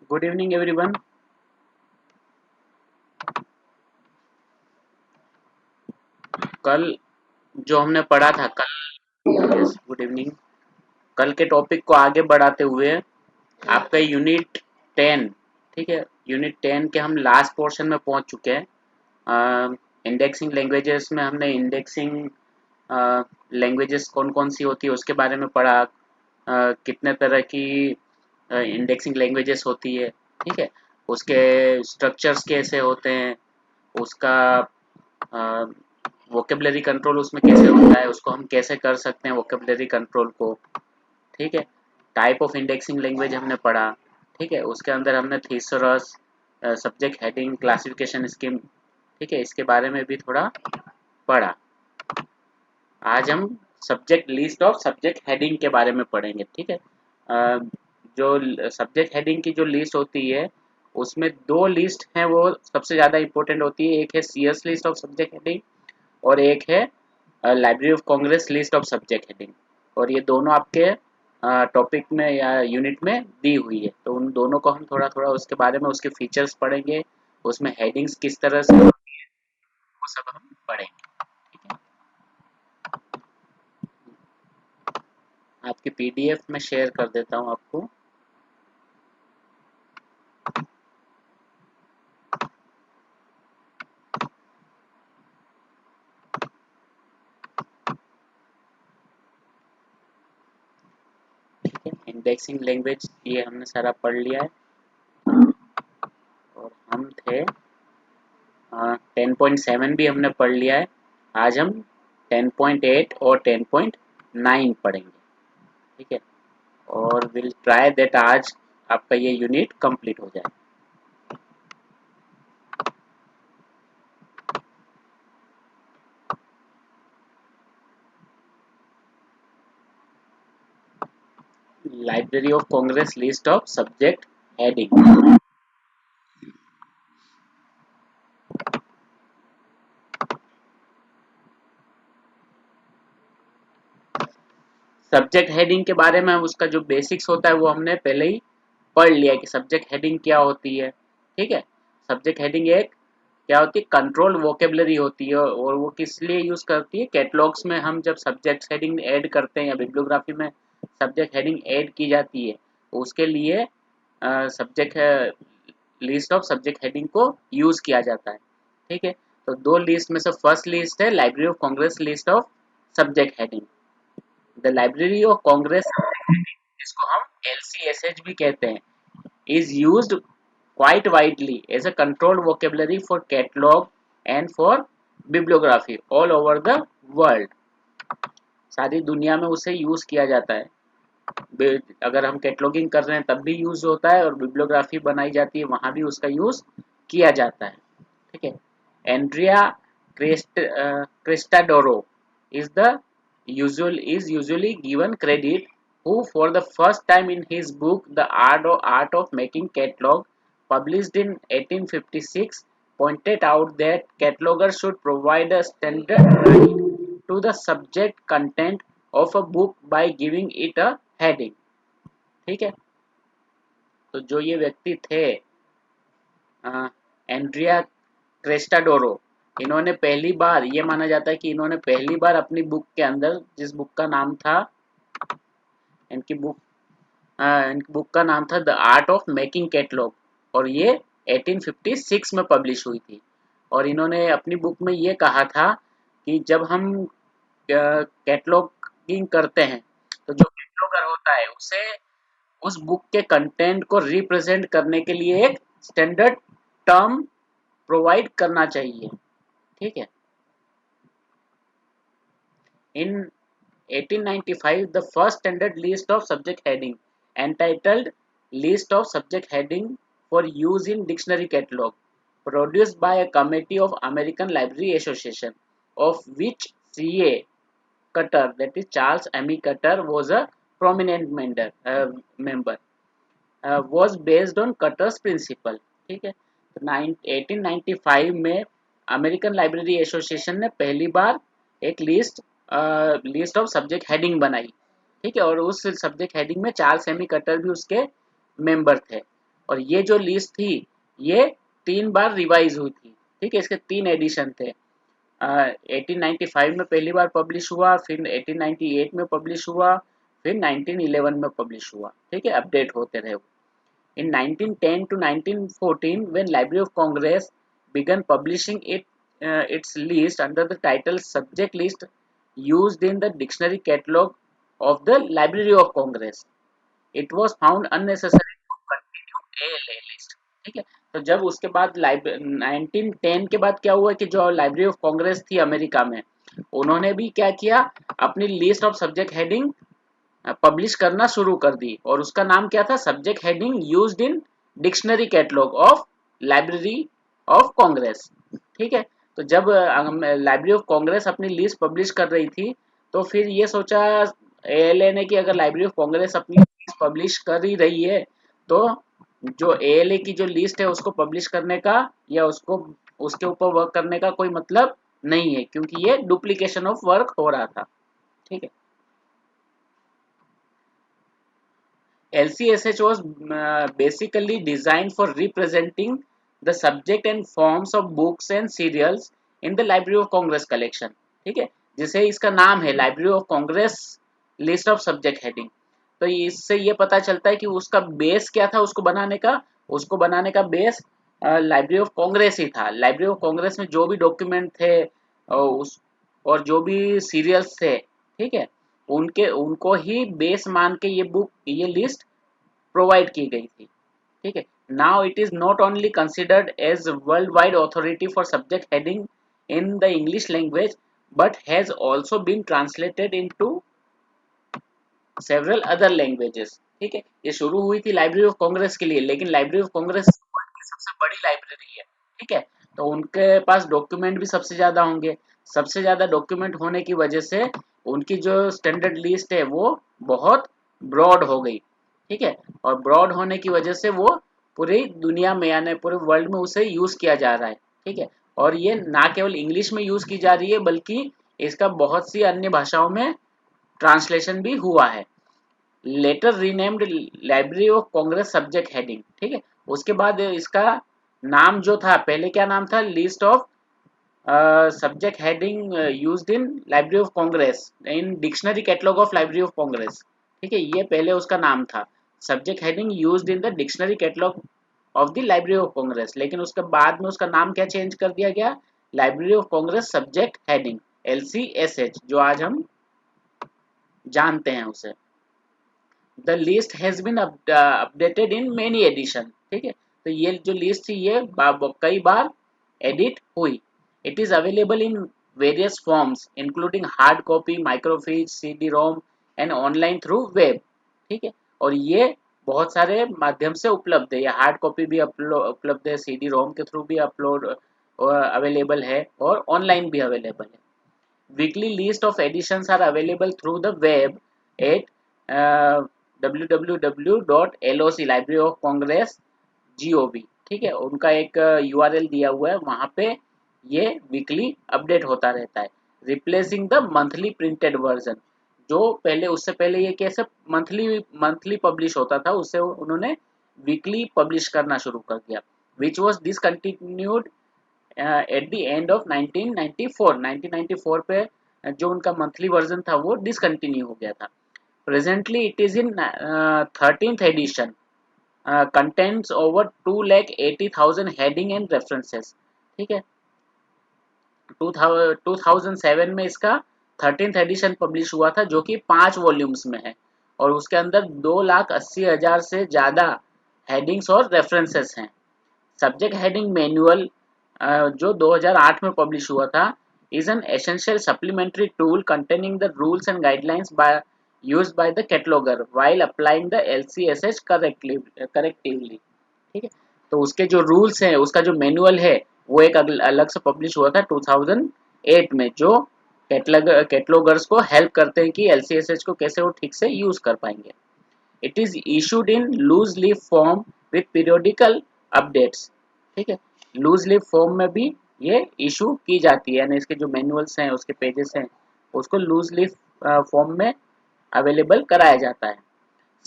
Good evening everyone. कल जो हमने पढ़ा था कल, यस गुड इवनिंग। कल के टॉपिक को आगे बढ़ाते हुए आपका यूनिट 10, ठीक है, यूनिट 10 के हम लास्ट पोर्शन में पहुंच चुके हैं। इंडेक्सिंग लैंग्वेजेस में हमने इंडेक्सिंग लैंग्वेजेस कौन कौन सी होती है उसके बारे में पढ़ा। कितने तरह की इंडेक्सिंग लैंग्वेजेस होती है, ठीक है, उसके स्ट्रक्चर्स कैसे होते हैं, उसका वोकेबलरी कंट्रोल उसमें कैसे होता है, उसको हम कैसे कर सकते हैं वोकेबलरी कंट्रोल को, ठीक है। टाइप ऑफ इंडेक्सिंग लैंग्वेज हमने पढ़ा, ठीक है, उसके अंदर हमने थीसरस, सब्जेक्ट हेडिंग, क्लासिफिकेशन स्कीम, ठीक है, इसके बारे में भी थोड़ा पढ़ा। आज हम subject list of subject heading के बारे में पढ़ेंगे, ठीक है। जो सब्जेक्ट हेडिंग की जो लिस्ट होती है उसमें दो लिस्ट हैं, वो सबसे ज़्यादा इंपॉर्टेंट होती है। एक है CS list of subject heading और एक है library of Congress list of subject heading. और ये दोनों आपके टॉपिक में या यूनिट में दी हुई है, तो उन दोनों को हम थोड़ा थोड़ा उसके बारे में, उसके फीचर्स पढ़ेंगे, उसमें हेडिंग्स किस तरह से होती है वो सब हम पढ़ेंगे, ठीक है। आपकी PDF में शेयर कर देता हूँ आपको। ठीक है, इंडेक्सिंग लैंग्वेज ये हमने सारा पढ़ लिया है। और हम थे 10.7 भी हमने पढ़ लिया है। आज हम 10.8 और 10.9 पढ़ेंगे, ठीक है। और विल ट्राई दैट आज आपका ये यूनिट कंप्लीट हो जाए। Library of Congress list of subject heading. Subject heading के बारे में उसका जो बेसिक्स होता है वो हमने पहले ही पढ़ लिया है कि सब्जेक्ट हेडिंग क्या होती है, ठीक है। सब्जेक्ट हेडिंग एक क्या होती है, कंट्रोल वोकेबलरी होती है। और वो किस लिए यूज करती है, कैटलॉग्स में हम जब सब्जेक्ट हेडिंग ऐड करते हैं या बिब्लियोग्राफी में सब्जेक्ट हेडिंग ऐड की जाती है, तो उसके लिए subject list of subject heading को यूज किया जाता है, ठीक है। तो दो लिस्ट में से फर्स्ट लिस्ट है library of Congress list of subject heading. The library of Congress, जिसको हम LCSH भी कहते हैं, is used quite widely as a controlled vocabulary for catalog and for bibliography all over the world। सारी दुनिया में उसे यूज किया जाता है। अगर हम कैटलॉगिंग कर रहे हैं तब भी यूज होता है, और बिब्लियोग्राफी बनाई जाती है वहां भी उसका यूज किया जाता है, ठीक है। Andrea Cristadoro is the usually given credit, who for the first time in his book The Art of Making Catalog, published in 1856, pointed out that catalogers should provide a standard guide to the subject content of a book by giving it a heading, ठीक है। तो जो ये व्यक्ति थे Andrea क्रेस्टाडोरो, इन्होंने पहली बार, ये माना जाता है कि इन्होंने पहली बार अपनी बुक के अंदर, जिस बुक का नाम था, इनकी बुक इनकी बुक का नाम था the art of making catalogue, और ये 1856 में पब्लिश हुई थी। और इन्होंने अपनी बुक में ये कहा था कि जब हम कैटलॉगिंग करते हैं तो जो कैटलॉगर होता है उसे उस बुक के कंटेंट को रिप्रेजेंट करने के लिए एक स्टैंडर्ड टर्म प्रोवाइड करना चाहिए, ठीक है। In 1895, the first standard list of subject heading, entitled List of Subject Heading for Use in Dictionary Catalog, produced by a committee of American Library Association, of which C.A. Cutter, that is Charles M. E. Cutter, was a prominent member, was based on Cutter's principle, ठीक है। तो 1895 में American library association ने पहली बार एक list of subject heading बनाई, ठीक है। और उस सब्जेक्ट हेडिंग में चार्ल्स एमी कटर भी उसके मेंबर थे। और ये जो लिस्ट थी ये 3 बार रिवाइज हुई थी। ठीक है, इसके 3 एडिशन थे। 1895 में पहली बार पब्लिश हुआ, फिर 1898 में पब्लिश हुआ, फिर 1911 में पब्लिश हुआ। ठीक है, अपडेट होते रहे। In 1910 to 1914, when Library of Congress began publishing its list under the title Subject List used in the dictionary catalog of the Library of Congress, it was found unnecessary to continue ALA list. ठीक है, तो जब उसके बाद 1910 के बाद क्या हुआ कि जो लाइब्रेरी ऑफ कांग्रेस थी अमेरिका में, उन्होंने भी क्या किया, अपनी list of subject heading publish करना शुरू कर दी और उसका नाम क्या था, subject heading used in dictionary catalogue of library of Congress. ठीक है, तो जब लाइब्रेरी ऑफ कांग्रेस अपनी लिस्ट पब्लिश कर रही थी तो फिर ये सोचा एएलए ने कि अगर लाइब्रेरी ऑफ कांग्रेस अपनी लिस्ट पब्लिश कर ही रही है तो जो एएलए की जो लिस्ट है उसको पब्लिश करने का या उसको उसके ऊपर वर्क करने का कोई मतलब नहीं है, क्योंकि ये डुप्लीकेशन ऑफ वर्क हो रहा था। ठीक है, LCSH was basically designed for representing the subject and forms of books and serials in the Library of Congress collection। ठीक है, जिसे इसका नाम है library of Congress list of subject heading. तो इससे ये पता चलता है कि उसका बेस क्या था, उसको बनाने का बेस लाइब्रेरी ऑफ कांग्रेस ही था। लाइब्रेरी ऑफ कांग्रेस में जो भी डॉक्यूमेंट थे उस और जो भी सीरियल्स थे, ठीक है, उनके उनको ही बेस मान के ये लिस्ट प्रोवाइड की गई थी। ठीक है, now it is not only considered as world wide authority for subject heading in the English language but has also been translated into several other languages. ठीक है, ये शुरू हुई थी लाइब्रेरी ऑफ कांग्रेस के लिए, लेकिन लाइब्रेरी ऑफ कांग्रेस वर्ल्ड की सबसे बड़ी लाइब्रेरी है। ठीक है, तो उनके पास डॉक्यूमेंट भी सबसे ज्यादा होंगे। सबसे ज्यादा डॉक्यूमेंट होने की वजह से उनकी जो स्टैंडर्ड लिस्ट है वो बहुत ब्रॉड हो गई। ठीक है, और ब्रॉड होने की वजह से वो पूरी दुनिया में यानी पूरे वर्ल्ड में उसे यूज किया जा रहा है। ठीक है, और ये ना केवल इंग्लिश में यूज की जा रही है बल्कि इसका बहुत सी अन्य भाषाओं में ट्रांसलेशन भी हुआ है। Later renamed library of Congress subject heading. ठीक है, उसके बाद इसका नाम जो था, पहले क्या नाम था, list of subject heading used in library of Congress in dictionary catalogue of library of Congress. ठीक है, ये पहले उसका नाम था subject heading used in the dictionary catalogue of the library of Congress, लेकिन उसके बाद में उसका नाम क्या चेंज कर दिया गया, library of Congress subject heading LCSH, जो आज हम जानते हैं उसे। The list has been updated in many edition. ठीक है, तो ये जो लिस्ट थी ये कई बार एडिट हुई। It is available in various forms including hard copy, microfiche, CD-ROM and online through web. ठीक है, और ये बहुत सारे माध्यम से उपलब्ध है। ये हार्ड कॉपी भी उपलब्ध है, CD-ROM के थ्रू भी अपलोड अवेलेबल है और ऑनलाइन भी अवेलेबल है। Weekly list of editions are available through the web at www.loc Library of Congress gov। ठीक है, उनका एक URL दिया हुआ है, वहां पे ये वीकली अपडेट होता रहता है। Replacing the monthly printed version, जो पहले उससे पहले ये कैसे मंथली पब्लिश होता था, उससे उन्होंने वीकली पब्लिश करना शुरू कर दिया, which was discontinued at the end of 1994 पे जो उनका मंथली वर्जन था वो डिसकंटिन्यू हो गया था। Presently it is in 13th edition, contents over 2,80,000 heading and references. ठीक है, 2007 में इसका 13th एडिशन पब्लिश हुआ था जो कि 5 वॉल्यूम्स में है और उसके अंदर 2,80,000 से ज्यादा हेडिंग्स और रेफरेंसेस हैं। सब्जेक्ट हेडिंग मैनुअल जो 2008 में पब्लिश हुआ था, is an essential supplementary tool containing the rules and guidelines used by the cataloger while applying the LCSH correctively। ठीक है, तो उसके जो रूल्स हैं, उसका जो मैनुअल है वो एक अलग से पब्लिश हुआ था 2008 में, जो कैटलॉगर्स को हेल्प करते हैं कि LCSH को कैसे वो ठीक से यूज कर पाएंगे। It is issued in loose leaf form with periodical updates. ठीक है, लूज लीफ फॉर्म में भी ये इशू की जाती है, यानी इसके जो मैनुअल्स हैं, उसके पेजेस हैं, उसको लूज लीफ फॉर्म में अवेलेबल कराया जाता है।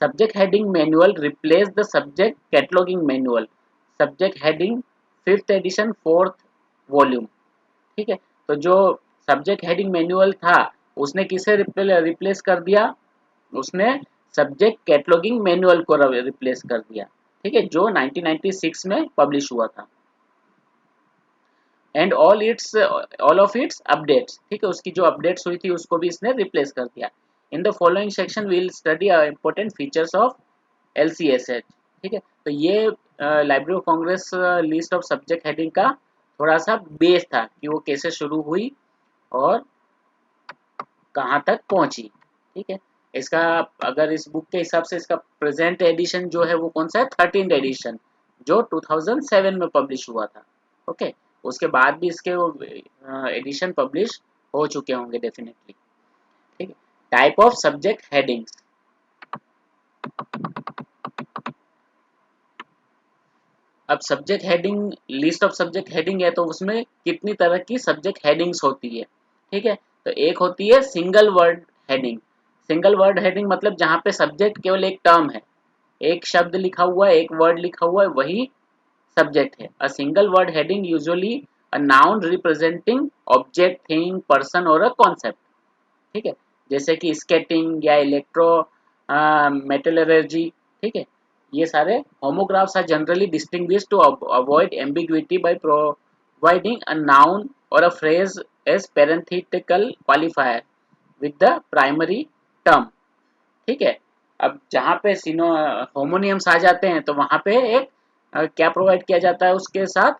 Subject heading manual replace the subject cataloguing manual, subject heading 5th edition 4th volume. ठीक है, तो जो सब्जेक्ट हेडिंग मैनुअल था उसने किसे रिप्लेस कर दिया, उसने सब्जेक्ट कैटलॉगिंग मैनुअल को रिप्लेस कर दिया। ठीक है, जो 1996 में पब्लिश हुआ था। And all of its updates, ठीक है, उसकी जो अपडेट्स हुई थी उसको भी इसने रिप्लेस कर दिया। In the following section we will study important features of LCSH। ठीक है, तो ये library of Congress list of subject heading का थोड़ा सा बेस था कि वो कैसे शुरू हुई और कहाँ तक पहुंची। ठीक है, इसका अगर इस बुक के हिसाब से इसका प्रेजेंट एडिशन जो है वो कौन सा है, 13th एडिशन, जो 2007 में पब्लिश हुआ था। ओके, उसके बाद भी इसके एडिशन पब्लिश हो चुके होंगे डेफिनेटली। ठीक है, टाइप ऑफ सब्जेक्ट हेडिंग्स। अब subject heading, list of subject heading है तो उसमें कितनी तरह की सब्जेक्ट हेडिंग्स होती है। ठीक है, तो एक होती है single word heading. Single word heading मतलब जहां पे सब्जेक्ट केवल एक टर्म है, एक शब्द लिखा हुआ है, एक वर्ड लिखा हुआ है, वही सब्जेक्ट है। A single word heading usually a noun representing object, thing, person और अ कॉन्सेप्ट। ठीक है, जैसे कि स्केटिंग या इलेक्ट्रो मेटलर्जी। ठीक है, ये सारे homographs are generally distinguished to avoid ambiguity by providing a noun और a phrase as parenthetical qualifier with the primary term. ठीक है, अब जहाँ पे सिनो होमोनियम्स आ जाते हैं तो वहां पे एक क्या प्रोवाइड किया जाता है, उसके साथ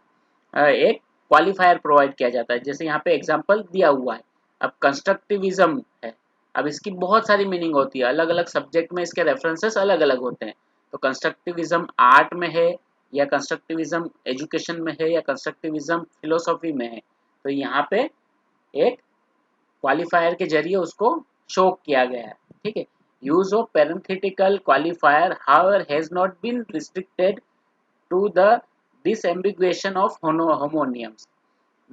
एक क्वालिफायर प्रोवाइड किया जाता है। जैसे यहाँ पे एग्जांपल दिया हुआ है। अब कंस्ट्रक्टिविज्म है, अब इसकी बहुत सारी मीनिंग होती है, अलग अलग सब्जेक्ट में इसके रेफरेंसेस अलग अलग होते हैं। तो कंस्ट्रक्टिविज्म आर्ट में है, या कंस्ट्रक्टिविज्म एजुकेशन में है, या कंस्ट्रक्टिविज्म फिलोसॉफी में है, तो यहाँ पे एक क्वालिफायर के जरिए उसको शो किया गया है। ठीक है, use of parenthetical qualifier however has not been restricted to the disambiguation of homonyms.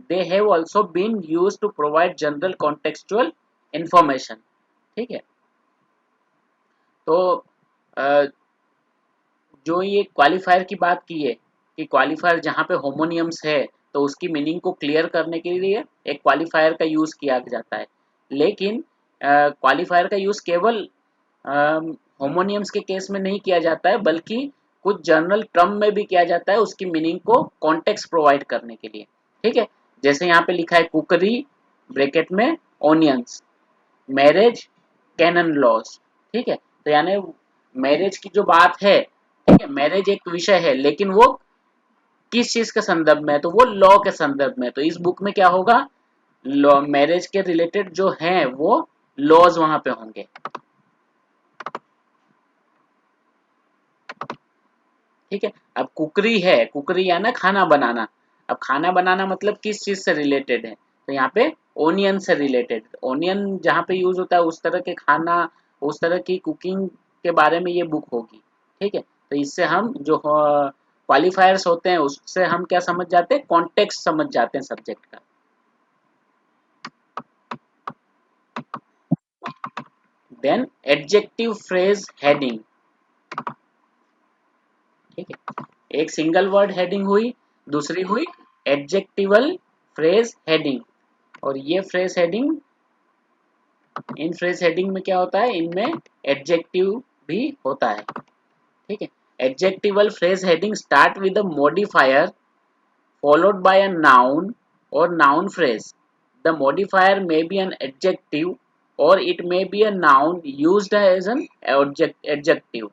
They have also been used to provide general contextual information. ठीक है, तो जो ये क्वालिफायर की बात की है कि क्वालिफायर जहाँ पे होमोनियम्स है तो उसकी मीनिंग को क्लियर करने के लिए एक क्वालिफायर का यूज किया जाता है। लेकिन क्वालिफायर का यूज केवल होमोनियम्स के केस में नहीं किया जाता है, बल्कि कुछ जर्नल टर्म में भी किया जाता है उसकी मीनिंग को कॉन्टेक्स्ट प्रोवाइड करने के लिए। ठीक है, जैसे यहाँ पे लिखा है कुकरी ब्रैकेट में ओनियंस, मैरिज, कैनन लॉज। ठीक है, तो यानी मैरिज की जो बात है, ठीक है, मैरिज एक विषय है लेकिन वो किस चीज के संदर्भ में है, तो वो लॉ के संदर्भ में। तो इस बुक में क्या होगा, लॉ मैरिज के रिलेटेड जो हैं वो लॉज वहां पे होंगे। ठीक है, अब कुकरी है, कुकरी या ना खाना बनाना। अब खाना बनाना मतलब किस चीज से रिलेटेड है, तो यहाँ पे ओनियन से रिलेटेड। ओनियन जहाँ पे यूज होता है उस तरह के खाना, उस तरह की कुकिंग के बारे में ये बुक होगी। ठीक है, तो इससे हम जो क्वालिफायर्स होते हैं उससे हम क्या समझ जाते हैं, कॉन्टेक्स्ट समझ जाते हैं सब्जेक्ट का। Then adjective phrase heading. ठीक है, एक सिंगल वर्ड हेडिंग हुई, दूसरी हुई एडजेक्टिवल फ्रेज हेडिंग। और ये फ्रेज हेडिंग, इन फ्रेज हेडिंग में क्या होता है, इनमें एडजेक्टिव भी होता है। ठीक है, adjectival phrase heading start with a modifier followed by a noun or noun phrase. The modifier may be an adjective or it may be a noun used as an adjective.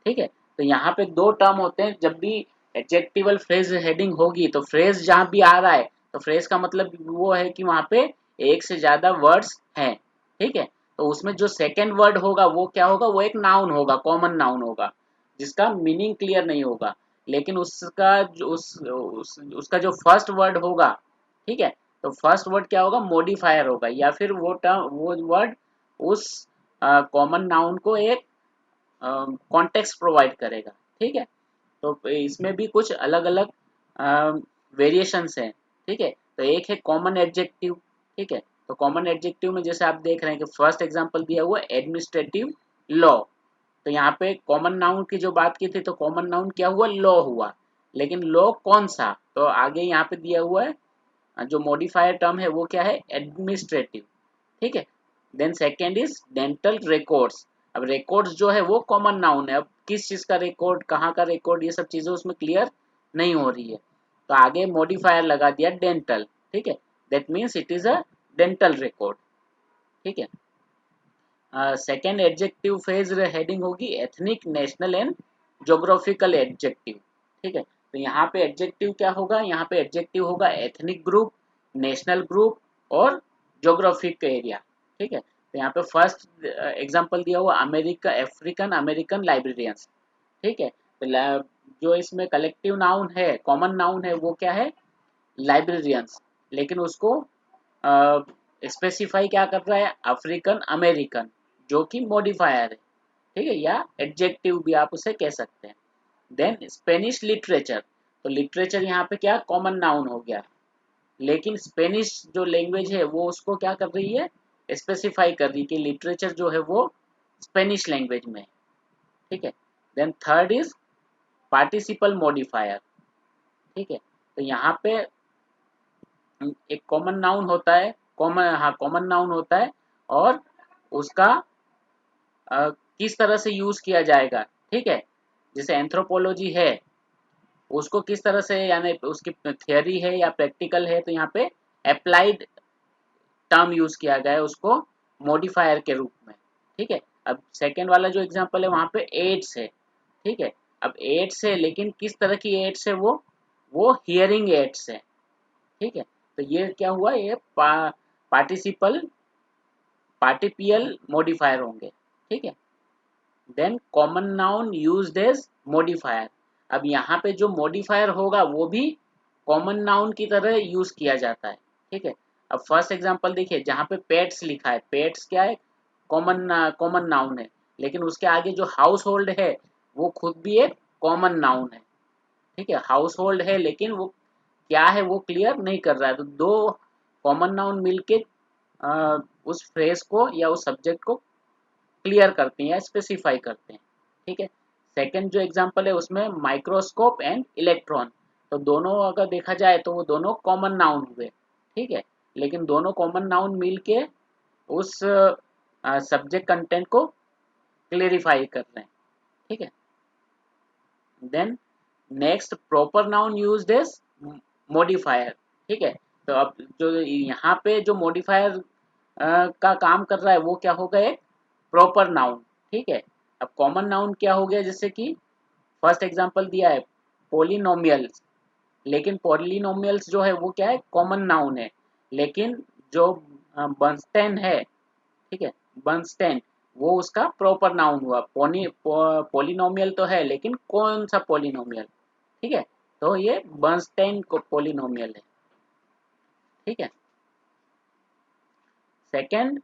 ठीक है, तो यहाँ पे दो टर्म होते हैं। जब भी एडजेक्टिवल फ्रेज हेडिंग होगी तो फ्रेज जहाँ भी आ रहा है तो फ्रेज का मतलब वो है कि वहाँ पे एक से ज्यादा वर्ड्स हैं। ठीक है, तो उसमें जो सेकेंड वर्ड होगा वो क्या होगा, वो एक नाउन होगा, कॉमन नाउन होगा जिसका मीनिंग क्लियर नहीं होगा। लेकिन उसका जो उसका जो फर्स्ट वर्ड होगा, ठीक है, तो फर्स्ट वर्ड क्या होगा, मॉडिफायर होगा, या फिर वो टर्म, वो वर्ड उस कॉमन नाउन को एक कॉन्टेक्स्ट प्रोवाइड करेगा। ठीक है, तो इसमें भी कुछ अलग अलग वेरिएशंस हैं। ठीक है, तो एक है कॉमन एडजेक्टिव। ठीक है, तो कॉमन एडजेक्टिव में जैसे आप देख रहे हैं कि फर्स्ट एग्जांपल दिया हुआ है एडमिनिस्ट्रेटिव लॉ। तो यहाँ पे कॉमन नाउन की जो बात की थी, तो कॉमन नाउन क्या हुआ, लॉ हुआ। लेकिन लॉ कौन सा, तो आगे यहाँ पे दिया हुआ है जो मॉडिफायर टर्म है वो क्या है, एडमिनिस्ट्रेटिव। ठीक है। Then second is dental records. अब रिकॉर्ड्स जो है वो कॉमन नाउन है। अब किस चीज का रिकॉर्ड, कहाँ का रिकॉर्ड, ये सब चीजें उसमें क्लियर नहीं हो रही है, तो आगे मॉडिफायर लगा दिया डेंटल। ठीक है, that means it is a dental record. ठीक है। सेकेंड एडजेक्टिव फेज हेडिंग होगी ethnic, national and geographical adjective. ठीक है, तो यहाँ पे एडजेक्टिव क्या होगा, यहाँ पे एडजेक्टिव होगा एथनिक ग्रुप, नेशनल ग्रुप और जोग्राफिक एरिया। ठीक है, तो यहाँ पे फर्स्ट एग्जांपल दिया हुआ अमेरिका, अफ्रीकन अमेरिकन लाइब्रेरियंस। ठीक है, तो जो इसमें कलेक्टिव नाउन है, कॉमन नाउन है, वो क्या है, लाइब्रेरियंस। लेकिन उसको स्पेसिफाई क्या कर रहा है, अफ्रीकन अमेरिकन, जो कि मॉडिफायर है। ठीक है, या एडजेक्टिव भी आप उसे कह सकते हैं। देन स्पेनिश लिटरेचर, तो लिटरेचर यहाँ पे क्या कॉमन नाउन हो गया, लेकिन स्पेनिश जो लैंग्वेज है वो उसको क्या कर रही है, स्पेसिफाई कर रही है कि लिटरेचर जो है वो स्पेनिश लैंग्वेज में है। ठीक है। Then third is participle modifier. ठीक है, तो यहाँ पे एक कॉमन नाउन होता है, कॉमन नाउन होता है, और उसका किस तरह से यूज किया जाएगा। ठीक है, जैसे एंथ्रोपोलॉजी है, उसको किस तरह से, यानी उसकी थियरी है या प्रैक्टिकल है, तो यहाँ पे अप्लाइड टर्म यूज किया गया है उसको मॉडिफायर के रूप में। ठीक है, अब सेकेंड वाला जो एग्जांपल है वहां पे एड्स है। ठीक है, अब एड्स है, लेकिन किस तरह की एड्स है, वो हियरिंग एड्स है। ठीक है, तो ये क्या हुआ, ये पार्टिसिपल पार्टिपियल मॉडिफायर होंगे। ठीक है। Then common noun used as modifier. अब यहाँ पे जो मॉडिफायर होगा वो भी कॉमन नाउन की तरह यूज किया जाता है। ठीक है, अब फर्स्ट एग्जांपल देखिए, जहाँ पे पेट्स लिखा है, पेट्स क्या है, कॉमन कॉमन नाउन है, लेकिन उसके आगे जो हाउस होल्ड है वो खुद भी एक कॉमन नाउन है। ठीक है, हाउस होल्ड है, लेकिन वो क्या है वो क्लियर नहीं कर रहा है, तो दो कॉमन नाउन मिलके उस फ्रेज को या उस सब्जेक्ट को क्लियर करते हैं या स्पेसिफाई करते हैं। ठीक है, सेकंड जो एग्जांपल है उसमें माइक्रोस्कोप एंड इलेक्ट्रॉन, तो दोनों अगर देखा जाए तो वो दोनों कॉमन नाउन हुए। ठीक है, लेकिन दोनों कॉमन नाउन मिलके उस सब्जेक्ट कंटेंट को क्लेरिफाई कर रहे हैं। ठीक है। Then next proper noun used as modifier. ठीक है, तो अब जो यहाँ पे जो मॉडिफायर का काम कर रहा है वो क्या होगा, एक प्रॉपर नाउन। ठीक है, अब कॉमन नाउन क्या हो गया, जैसे कि फर्स्ट एग्जांपल दिया है पोलिनोमियल्स, लेकिन पोलिनोमियल्स जो है वो क्या है, कॉमन नाउन है, लेकिन जो बर्नस्टेन है, ठीक है, बर्नस्टेन, वो उसका प्रॉपर नाउन हुआ। पोलिनोमियल तो है, लेकिन कौन सा पोलिनोमियल। ठीक है, तो ये बर्नस्टेन को पोलिनोमियल है। ठीक है। Second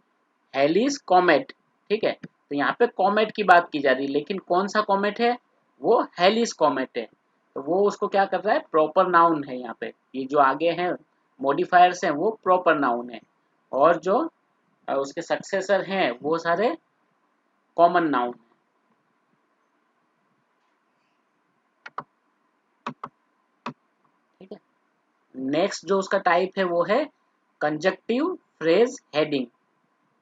Halley's comet. ठीक है, तो यहाँ पे कॉमेट की बात की जा रही है, लेकिन कौन सा कॉमेट है, वो हेलिस कॉमेट है, तो वो उसको क्या कर रहा है, प्रॉपर नाउन है। यहाँ पे ये जो आगे हैं मॉडिफायर्स हैं वो प्रॉपर नाउन है, और जो उसके सक्सेसर हैं वो सारे कॉमन नाउन है। ठीक है, नेक्स्ट जो उसका टाइप है वो है conjunctive phrase heading.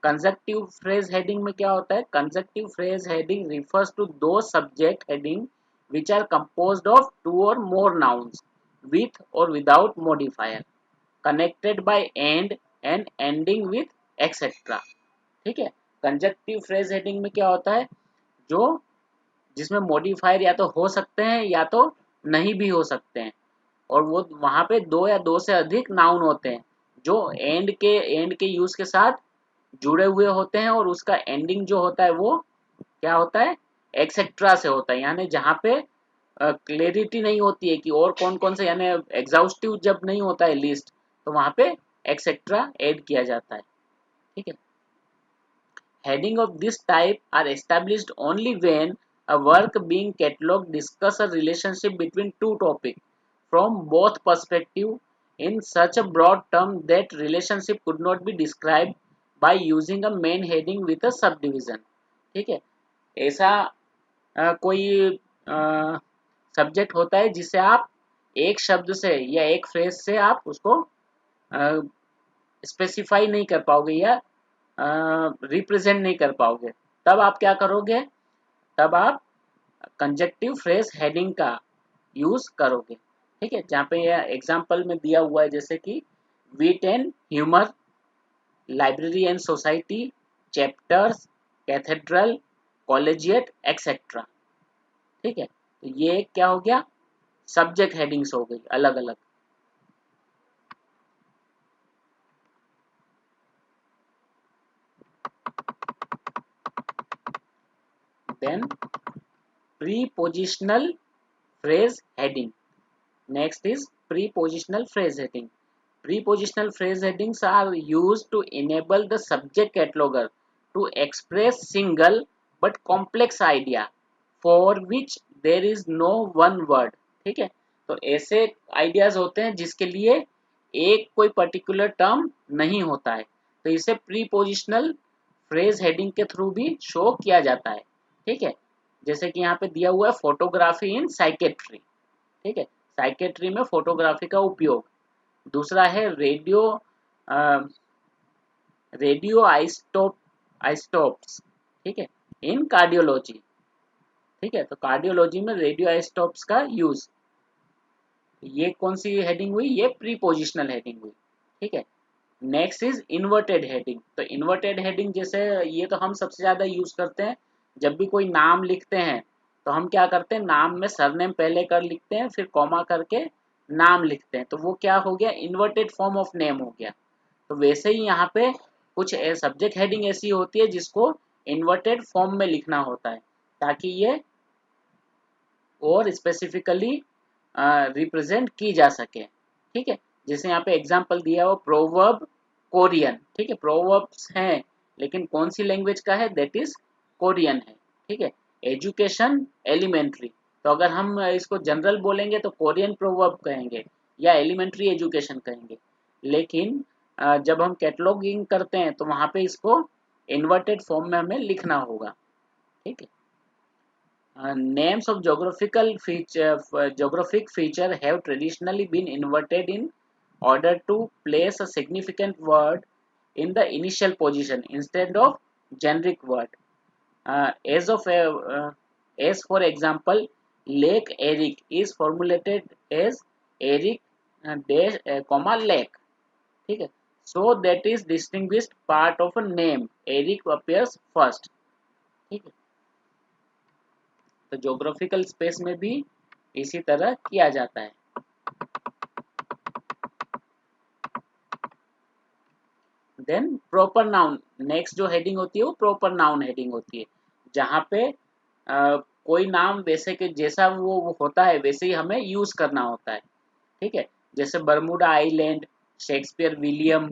Conjunctive phrase heading में क्या होता है, conjunctive phrase heading refers to दो subject heading which are composed of two or more nouns with or without modifier connected by and ending with etc. ठीक है, conjunctive phrase heading में क्या होता है, जो जिसमें मॉडिफायर या तो हो सकते हैं या तो नहीं भी हो सकते हैं, और वो वहां पे दो या दो से अधिक नाउन होते हैं जो एंड के यूज के साथ जुड़े हुए होते हैं, और उसका एंडिंग जो होता है वो क्या होता है, एक्सेट्रा से होता है। यानी जहाँ पे क्लैरिटी नहीं होती है कि और कौन कौन से, यानी एग्जॉस्टिव जब नहीं होता है लिस्ट, तो वहां पे एक्सेट्रा ऐड किया जाता है। ठीक है, heading of this type are established only when a work being cataloged discuss a relationship between two topics from both perspective in such a broad term that relationship could not be described by using a main heading with a subdivision. ठीक है, ऐसा कोई subject होता है जिसे आप एक शब्द से या एक फ्रेज से आप उसको स्पेसिफाई नहीं कर पाओगे या रिप्रेजेंट नहीं कर पाओगे, तब आप क्या करोगे, तब आप कंजक्टिव फ्रेज हेडिंग का यूज करोगे। ठीक है, जहाँ पे यह एग्जाम्पल में दिया हुआ है, जैसे कि wheat and humour, library and society, chapters, cathedral, collegiate etcetera. ठीक है, तो ये क्या हो गया, सब्जेक्ट हेडिंग्स हो गई अलग अलग। Then prepositional phrase heading, next is prepositional phrase heading. Prepositional phrase headings are used to enable the subject cataloger to express single but complex idea for which there is no one word। ठीक है, तो ऐसे ideas होते हैं जिसके लिए एक कोई पर्टिकुलर टर्म नहीं होता है, तो इसे प्रीपोजिशनल फ्रेज हेडिंग के थ्रू भी शो किया जाता है। ठीक है, जैसे कि यहाँ पे दिया हुआ है फोटोग्राफी इन साइकेट्री। ठीक है, साइकेट्री में फोटोग्राफी का उपयोग। दूसरा है रेडियो आइसोटोप्स। ठीक है, इन कार्डियोलॉजी। ठीक है, तो कार्डियोलॉजी में रेडियो आइसोटोप्स का यूज, ये कौन सी हेडिंग हुई, ये प्रीपोजिशनल हेडिंग हुई। ठीक है, नेक्स्ट इज इन्वर्टेड हेडिंग। तो इन्वर्टेड हेडिंग जैसे ये तो हम सबसे ज्यादा यूज करते हैं जब भी कोई नाम लिखते हैं, तो हम क्या करते हैं, नाम में सरनेम पहले कर लिखते हैं, फिर कॉमा करके नाम लिखते हैं, तो वो क्या हो गया, इन्वर्टेड फॉर्म ऑफ नेम हो गया। तो वैसे ही यहाँ पे कुछ सब्जेक्ट हेडिंग ऐसी होती है जिसको इन्वर्टेड फॉर्म में लिखना होता है, ताकि ये और स्पेसिफिकली रिप्रेजेंट की जा सके। ठीक है, जैसे यहाँ पे एग्जांपल दिया हो, प्रोवर्ब कोरियन। ठीक है, प्रोवर्ब्स हैं लेकिन कौन सी लैंग्वेज का है, दैट इज कोरियन है। ठीक है, एजुकेशन एलिमेंट्री, तो अगर हम इसको जनरल बोलेंगे तो कोरियन प्रोवर्ब कहेंगे या एलिमेंट्री एजुकेशन कहेंगे, लेकिन जब हम कैटलॉगिंग करते हैं तो वहाँ पे इसको इन्वर्टेड फॉर्म में हमें लिखना होगा। ठीक है, names of geographic feature have traditionally been inverted in order to place a significant word in the initial position instead of generic word. As of as for example, Lake Eric is formulated as Eric dash comma lake. ठीक है, so that is distinguished part of a name. Eric appears first. ठीक है, तो geographical space में भी इसी तरह किया जाता है। देन प्रॉपर नाउन, नेक्स्ट जो हेडिंग होती है वो प्रॉपर नाउन हेडिंग होती है, जहाँ पे कोई नाम वैसे के जैसा वो होता है वैसे ही हमें यूज करना होता है। ठीक है, जैसे Bermuda island, Shakespeare William,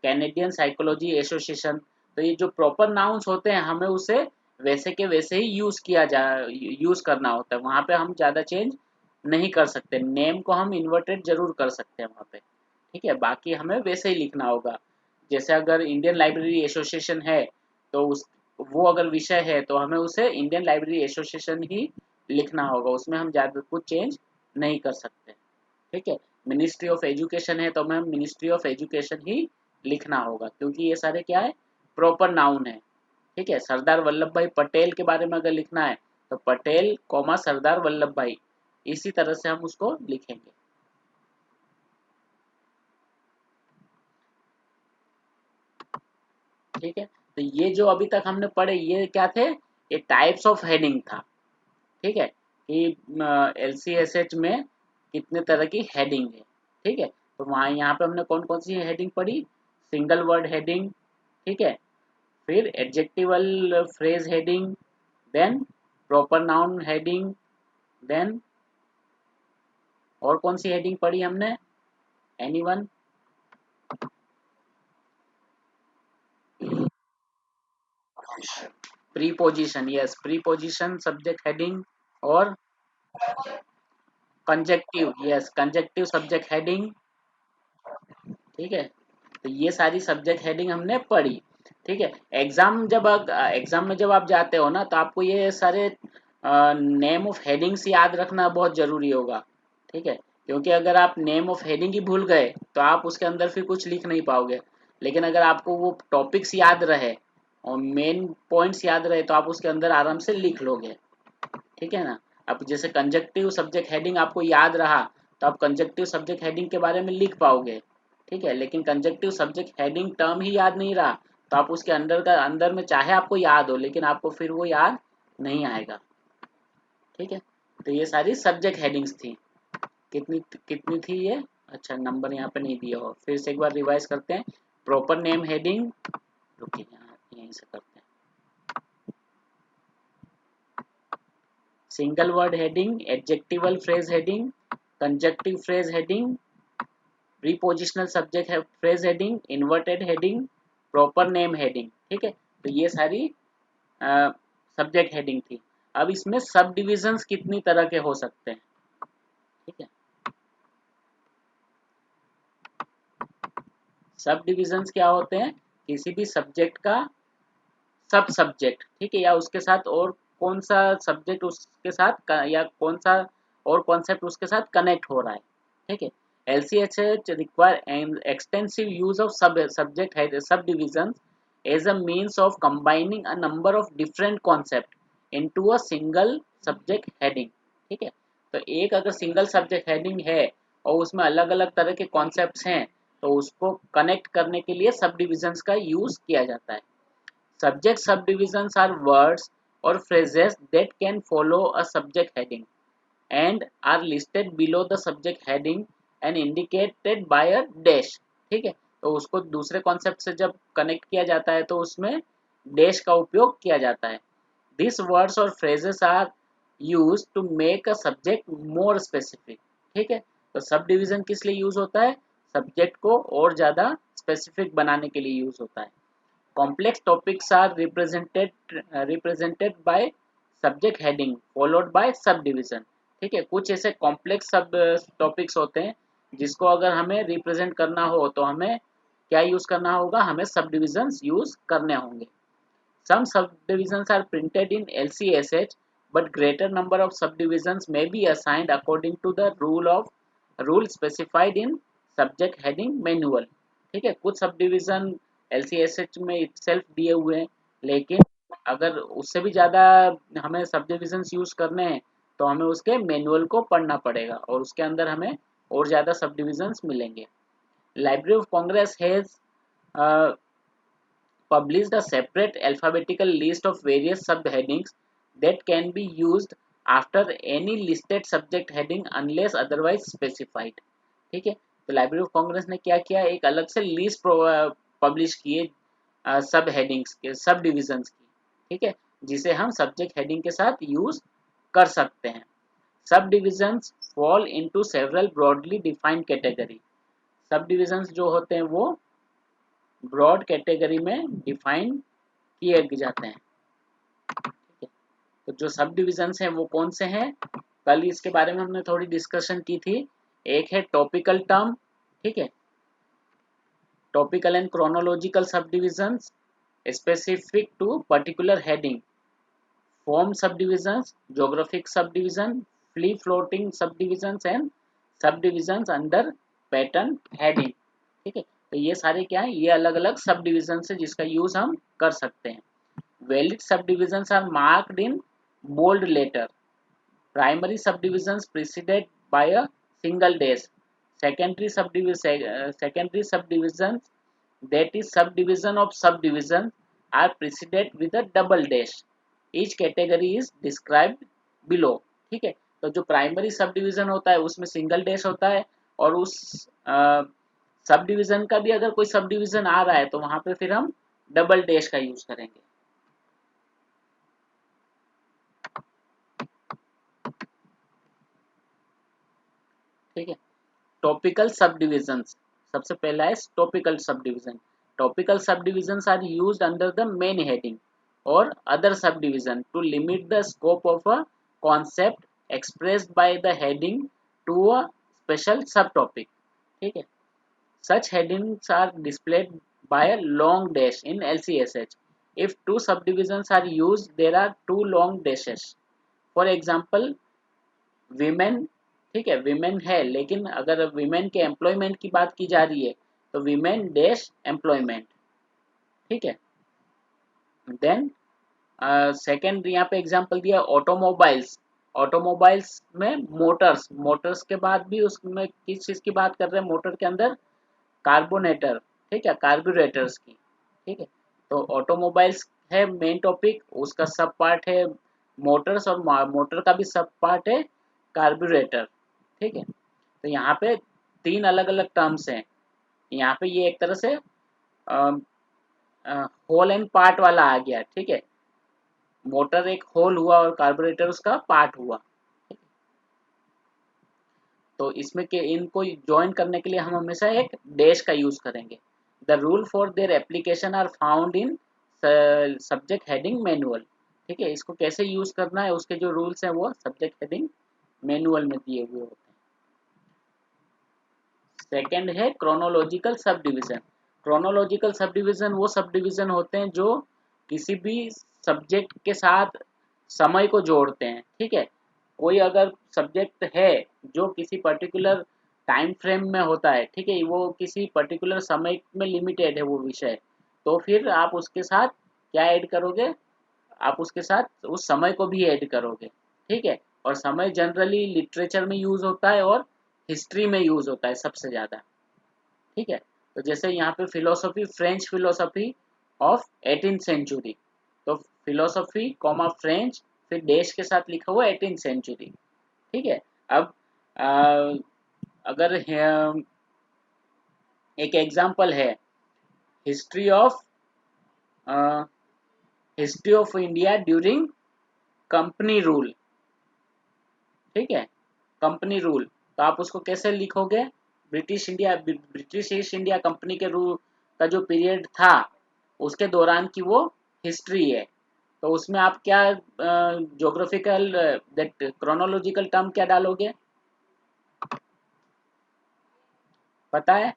Canadian psychology association, तो ये जो प्रॉपर नाउन्स होते हैं हमें उसे वैसे के वैसे ही यूज करना होता है, वहाँ पे हम ज़्यादा चेंज नहीं कर सकते। नेम को हम इन्वर्टेड जरूर कर सकते हैं वहाँ पे। ठीक है, बाकी हमें वैसे ही लिखना होगा। जैसे अगर इंडियन लाइब्रेरी एसोसिएशन है तो उस वो अगर विषय है तो हमें उसे इंडियन लाइब्रेरी एसोसिएशन ही लिखना होगा, उसमें हम ज़्यादा कुछ चेंज नहीं कर सकते। ठीक है, मिनिस्ट्री ऑफ एजुकेशन है तो हमें मिनिस्ट्री ऑफ एजुकेशन ही लिखना होगा, क्योंकि ये सारे क्या है, प्रॉपर नाउन है। ठीक है, सरदार वल्लभ भाई पटेल के बारे में अगर लिखना है तो पटेल कॉमा सरदार वल्लभ भाई, इसी तरह से हम उसको लिखेंगे। ठीक है, तो ये जो अभी तक हमने पढ़े ये क्या थे, ये टाइप्स ऑफ हेडिंग था। ठीक है, कि LCSH में कितने तरह की हेडिंग है। ठीक है, तो वहाँ यहाँ पे हमने कौन कौन सी हेडिंग पढ़ी, सिंगल वर्ड हेडिंग, ठीक है, फिर adjectival phrase heading, then proper noun heading, then और कौन सी हेडिंग पढ़ी हमने, anyone? Preposition, yes, preposition subject heading, और conjunctive, yes, conjunctive subject heading. ठीक है, तो ये सारी सब्जेक्ट हेडिंग हमने पढ़ी। ठीक है, एग्जाम में जब आप जाते हो ना तो आपको ये सारे नेम ऑफ हेडिंग्स याद रखना बहुत ज़रूरी होगा, ठीक है, क्योंकि अगर आप नेम ऑफ हेडिंग ही भूल गए तो आप उसके अंदर फिर कुछ लिख नहीं पाओगे। लेकिन अगर आपको वो टॉपिक्स याद रहे और मेन पॉइंट्स याद रहे तो आप उसके अंदर आराम से लिख लोगे, ठीक है ना। अब जैसे कंजक्टिव सब्जेक्ट हेडिंग आपको याद रहा तो आप कंजक्टिव सब्जेक्ट हेडिंग के बारे में लिख पाओगे, ठीक है, लेकिन कंजक्टिव सब्जेक्ट हेडिंग टर्म ही याद नहीं रहा तो आप उसके अंदर में चाहे आपको याद हो लेकिन आपको फिर वो याद नहीं आएगा, ठीक है। तो ये सारी सब्जेक्ट हेडिंग्स थी। कितनी कितनी थी ये? अच्छा, नंबर यहाँ पे नहीं दिया हो, फिर से एक बार रिवाइज करते हैं। प्रॉपर नेम हेडिंग, रुकिए यहाँ यहीं से करते हैं। Single word heading, adjectival phrase heading, conjunctive phrase heading, prepositional subject phrase heading, inverted heading, proper name heading, ठीक है। तो ये सारी सब्जेक्ट हेडिंग थी। अब इसमें सब डिविजन्स कितनी तरह के हो सकते हैं, ठीक है। सब डिविजन्स क्या होते हैं? किसी भी सब्जेक्ट का सब सब्जेक्ट, ठीक है, या उसके साथ और कौन सा सब्जेक्ट उसके साथ या कौन सा और कॉन्सेप्ट उसके साथ कनेक्ट हो रहा है, ठीक है। LCHS require extensive use of subject head subdivisions as a means of combining a number of different concepts into a single subject heading, ठीक है। तो एक अगर सिंगल सब्जेक्ट हेडिंग है और उसमें अलग अलग तरह के कॉन्सेप्ट्स हैं तो उसको कनेक्ट करने के लिए सब डिविजन्स का यूज किया जाता है। Subject subdivisions are words or phrases that can follow a subject heading and are listed below the subject heading and indicated by a dash, ठीक है। तो उसको दूसरे कॉन्सेप्ट से जब कनेक्ट किया जाता है तो उसमें डैश का उपयोग किया जाता है। These words or phrases are used to make a subject more specific, ठीक है। तो सब डिवीजन किस लिए यूज होता है? सब्जेक्ट को और ज्यादा स्पेसिफिक बनाने के लिए यूज होता है। Complex topics are represented by subject heading followed by subdivision, ठीक है। कुछ ऐसे कॉम्प्लेक्स सब टॉपिक्स होते हैं जिसको अगर हमें रिप्रेजेंट करना हो तो हमें क्या यूज करना होगा? हमें सब डिविजन्स यूज करने होंगे। Some subdivisions are printed in LCSH, but greater number of subdivisions may be assigned according to the rule specified in subject heading manual, ठीक है। कुछ सब डिविजन LCSH में itself दिए हुए हैं, लेकिन अगर उससे भी ज़्यादा हमें सब डिविजन्स यूज करने हैं तो हमें उसके मैनुअल को पढ़ना पड़ेगा और उसके अंदर हमें और ज़्यादा सब डिविजन्स मिलेंगे। Library of Congress has published a separate alphabetical list of various subheadings that can be used after any listed subject heading unless otherwise specified, ठीक है। तो लाइब्रेरी ऑफ कांग्रेस ने क्या किया? एक अलग से लिस्ट पब्लिश किए सब हेडिंग्स के, सब डिविजन्स की, ठीक है, जिसे हम सब्जेक्ट हेडिंग के साथ यूज कर सकते हैं। सब divisions fall into several broadly defined category. सब डिविजन्स जो होते हैं वो ब्रॉड कैटेगरी में डिफाइन किए जाते हैं, ठीक है। तो जो सब डिविजन्स हैं वो कौन से हैं? कल इसके बारे में हमने थोड़ी डिस्कशन की थी। एक है टॉपिकल टर्म, ठीक है, topical and chronological subdivisions specific to particular heading, form subdivisions, geographic subdivision, free floating subdivisions and subdivisions under pattern heading, ठीक है। तो ये सारे क्या है? ये अलग अलग सब डिविजन है जिसका यूज हम कर सकते हैं। Valid subdivisions are marked in bold letter. Primary subdivisions preceded by a single dash. secondary subdivisions, that is subdivision of subdivision, are preceded with a double dash. Each category is described below, ठीक है। तो जो primary sub division होता है उसमें single dash होता है और उस सब डिविजन का भी अगर कोई सब डिविजन आ रहा है तो वहां पे फिर हम डबल डैश का यूज करेंगे, ठीक है। टॉपिकल सब डिविजन्स, सबसे पहला है topical subdivision. Topical subdivisions are used under the main heading और other subdivision to limit the scope of a concept expressed by the heading to a special subtopic, ठीक है। Such headings are displayed by a long dash in LCSH. If two subdivisions are used, there are two long dashes. For example women, ठीक है, women है, लेकिन अगर women के employment की बात की जा रही है तो विमेन डैश एम्प्लॉयमेंट, ठीक है। देन सेकेंड यहाँ पे एग्जांपल दिया ऑटोमोबाइल्स, ऑटोमोबाइल्स में मोटर्स, मोटर्स के बाद भी उसमें किस चीज़ की बात कर रहे हैं, मोटर के अंदर कार्बोनेटर, ठीक है, कार्बोरेटर्स की, ठीक है। तो ऑटोमोबाइल्स है मेन टॉपिक, उसका सब पार्ट है मोटर्स, और मोटर का भी सब पार्ट है कार्बोरेटर, ठीक है। तो यहाँ पे तीन अलग अलग टर्म्स हैं। यहाँ पे ये एक तरह से होल एंड पार्ट वाला आ गया, ठीक है। मोटर एक होल हुआ और कार्बोरेटर उसका पार्ट हुआ। तो इसमें के इनको ज्वाइन करने के लिए हम हमेशा एक डैश का यूज करेंगे। The rule for their application are found in subject heading manual, ठीक है। इसको कैसे यूज करना है उसके जो रूल्स हैं वो सब्जेक्ट हेडिंग मैनुअल में दिए हुए होते हैं। सेकंड है chronological sub division. Chronological sub division वो सब डिवीजन होते हैं जो किसी भी सब्जेक्ट के साथ समय को जोड़ते हैं, ठीक है। कोई अगर सब्जेक्ट है जो किसी पर्टिकुलर टाइम फ्रेम में होता है, ठीक है, वो किसी पर्टिकुलर समय में लिमिटेड है वो विषय, तो फिर आप उसके साथ क्या ऐड करोगे, आप उसके साथ उस समय को भी ऐड करोगे, ठीक है। और समय जनरली लिटरेचर में यूज होता है और हिस्ट्री में यूज होता है सबसे ज़्यादा, ठीक है। तो जैसे यहाँ पे philosophy, French philosophy of 18th century, तो फिलोसफी कॉमा फ्रेंच, फिर देश के साथ लिखा हुआ 18th सेंचुरी, ठीक है। अब आ, अगर एक एग्जांपल है history of India during company rule, ठीक है, कंपनी रूल, तो आप उसको कैसे लिखोगे, ब्रिटिश ईस्ट इंडिया कंपनी के रूल का जो पीरियड था उसके दौरान की वो हिस्ट्री है। तो उसमें आप क्या ज्योग्राफिकल दैट क्रोनोलॉजिकल टर्म क्या डालोगे, पता है,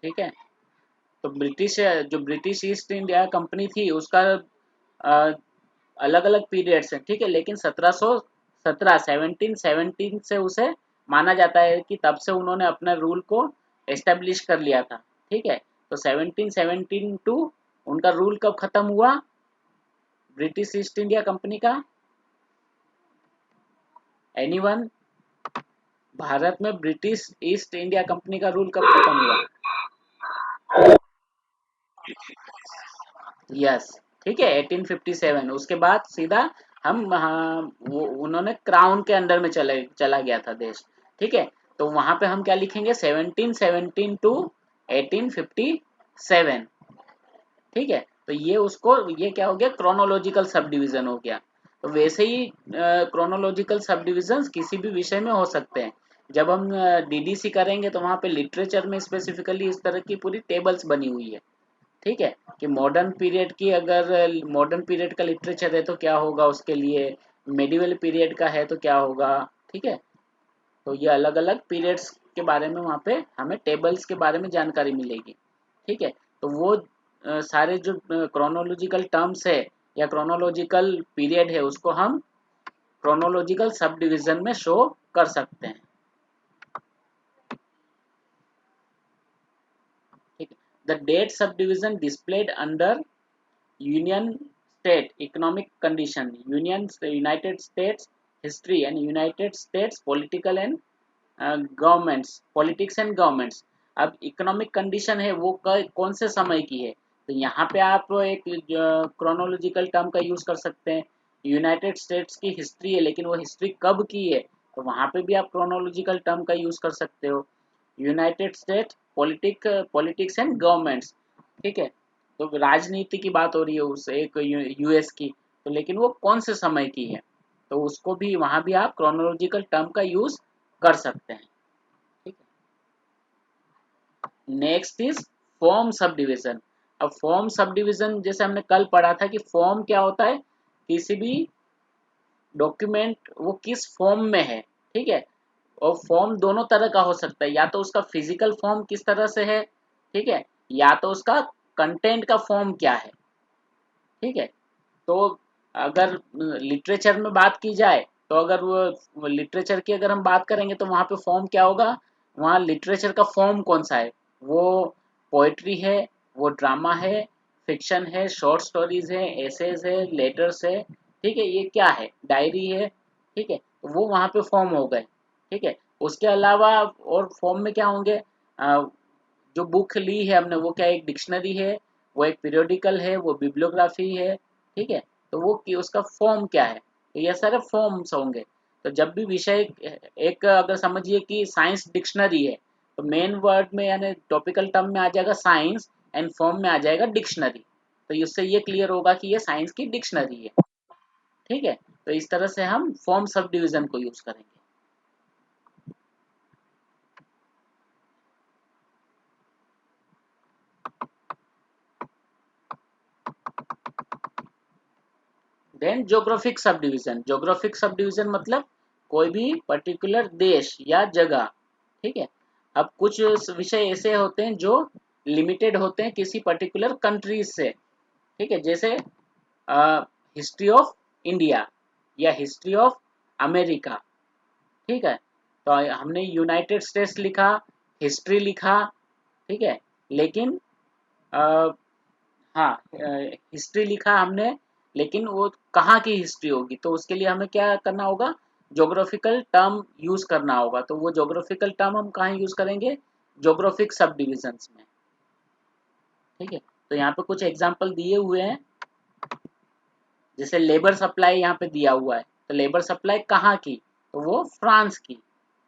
ठीक है। तो ब्रिटिश ईस्ट इंडिया कंपनी थी उसका अलग अलग पीरियड्स हैं, ठीक है, लेकिन 1717 1717 से उसे माना जाता है कि तब से उन्होंने अपने रूल को एस्टेब्लिश कर लिया था, ठीक है। तो 1717 टू उनका रूल कब खत्म हुआ ब्रिटिश ईस्ट इंडिया कंपनी का, एनीवन, भारत में ब्रिटिश ईस्ट इंडिया कंपनी का रूल कब खत्म हुआ, यस, ठीक है, 1857, उसके बाद सीधा हम वो उन्होंने क्राउन के अंडर में चला गया था देश, ठीक है। तो वहां पे हम क्या लिखेंगे 1717 टू 1857, ठीक है। तो ये उसको ये क्या हो गया क्रोनोलॉजिकल सब डिवीजन हो गया। तो वैसे ही क्रोनोलॉजिकल सब डिविजन किसी भी विषय में हो सकते हैं। जब हम डीडीसी करेंगे तो वहां पे लिटरेचर में स्पेसिफिकली इस तरह की पूरी टेबल्स बनी हुई है, ठीक है, कि मॉडर्न पीरियड की अगर मॉडर्न पीरियड का लिटरेचर है तो क्या होगा उसके लिए, मेडिवल पीरियड का है तो क्या होगा, ठीक है। तो ये अलग अलग पीरियड्स के बारे में वहाँ पे हमें टेबल्स के बारे में जानकारी मिलेगी, ठीक है। तो वो सारे जो क्रोनोलॉजिकल टर्म्स है या क्रोनोलॉजिकल पीरियड है उसको हम क्रोनोलॉजिकल सब डिवीजन में शो कर सकते हैं, ठीक है। The date subdivision displayed under union state economic condition, United States history and United States political and governments, politics and governments. अब इकोनॉमिक कंडीशन है वो कौन से समय की है, तो यहाँ पे आप एक क्रोनोलॉजिकल टर्म का यूज कर सकते हैं। यूनाइटेड स्टेट्स की हिस्ट्री है लेकिन वो हिस्ट्री कब की है, तो वहाँ पे भी आप क्रोनोलॉजिकल टर्म का यूज कर सकते हो। United state politics and governments, ठीक है, तो राजनीति की बात हो रही है उस एक यूएस की, तो लेकिन वो कौन से समय की है, तो उसको भी वहां भी आप क्रोनोलॉजिकल टर्म का यूज कर सकते हैं, ठीक है। Next is form sub division. अब फॉर्म सब डिवीजन जैसे हमने कल पढ़ा था कि फॉर्म क्या होता है, किसी भी डॉक्यूमेंट वो किस फॉर्म में है, ठीक है। और फॉर्म दोनों तरह का हो सकता है, या तो उसका फिजिकल फॉर्म किस तरह से है, ठीक है, या तो उसका कंटेंट का फॉर्म क्या है, ठीक है। तो अगर लिटरेचर में बात की जाए तो अगर वो लिटरेचर की अगर हम बात करेंगे तो वहाँ पे फॉर्म क्या होगा, वहाँ लिटरेचर का फॉर्म कौन सा है, वो पोइट्री है, वो ड्रामा है, फिक्शन है, शॉर्ट स्टोरीज है, एसेज है, लेटर्स है, ठीक है, ये क्या है, डायरी है, ठीक है, तो वो वहाँ पे फॉर्म हो गए, ठीक है। उसके अलावा और फॉर्म में क्या होंगे, जो बुक ली है हमने वो क्या एक डिक्शनरी है, वो एक पीरियोडिकल है, वो बिब्लियोग्राफी है, ठीक है, तो वो कि उसका फॉर्म क्या है, तो ये सारे फॉर्म्स होंगे। तो जब भी विषय एक अगर समझिए कि साइंस डिक्शनरी है, तो मेन वर्ड में यानी टॉपिकल टर्म में आ जाएगा साइंस एंड फॉर्म में आ जाएगा डिक्शनरी, तो इससे ये क्लियर होगा कि ये साइंस की डिक्शनरी है, ठीक है। तो इस तरह से हम फॉर्म सब डिवीजन को यूज करेंगे। Then geographic subdivision, geographic subdivision मतलब कोई भी पर्टिकुलर देश या जगह, ठीक है। अब कुछ विषय ऐसे होते हैं जो लिमिटेड होते हैं किसी पर्टिकुलर कंट्रीज से, ठीक है, जैसे हिस्ट्री ऑफ इंडिया या हिस्ट्री ऑफ अमेरिका, ठीक है, तो हमने यूनाइटेड स्टेट्स लिखा, हिस्ट्री लिखा, ठीक है, लेकिन अ, हाँ हिस्ट्री लिखा हमने, लेकिन वो कहाँ की हिस्ट्री होगी, तो उसके लिए हमें क्या करना होगा, ज्योग्राफिकल टर्म यूज करना होगा, तो वो ज्योग्राफिकल टर्म हम कहाँ यूज करेंगे, ज्योग्राफिक सब डिविजन्स में, ठीक है। तो यहाँ पे कुछ एग्जांपल दिए हुए हैं, जैसे लेबर सप्लाई यहाँ पे दिया हुआ है, तो लेबर सप्लाई कहाँ की, तो वो फ्रांस की,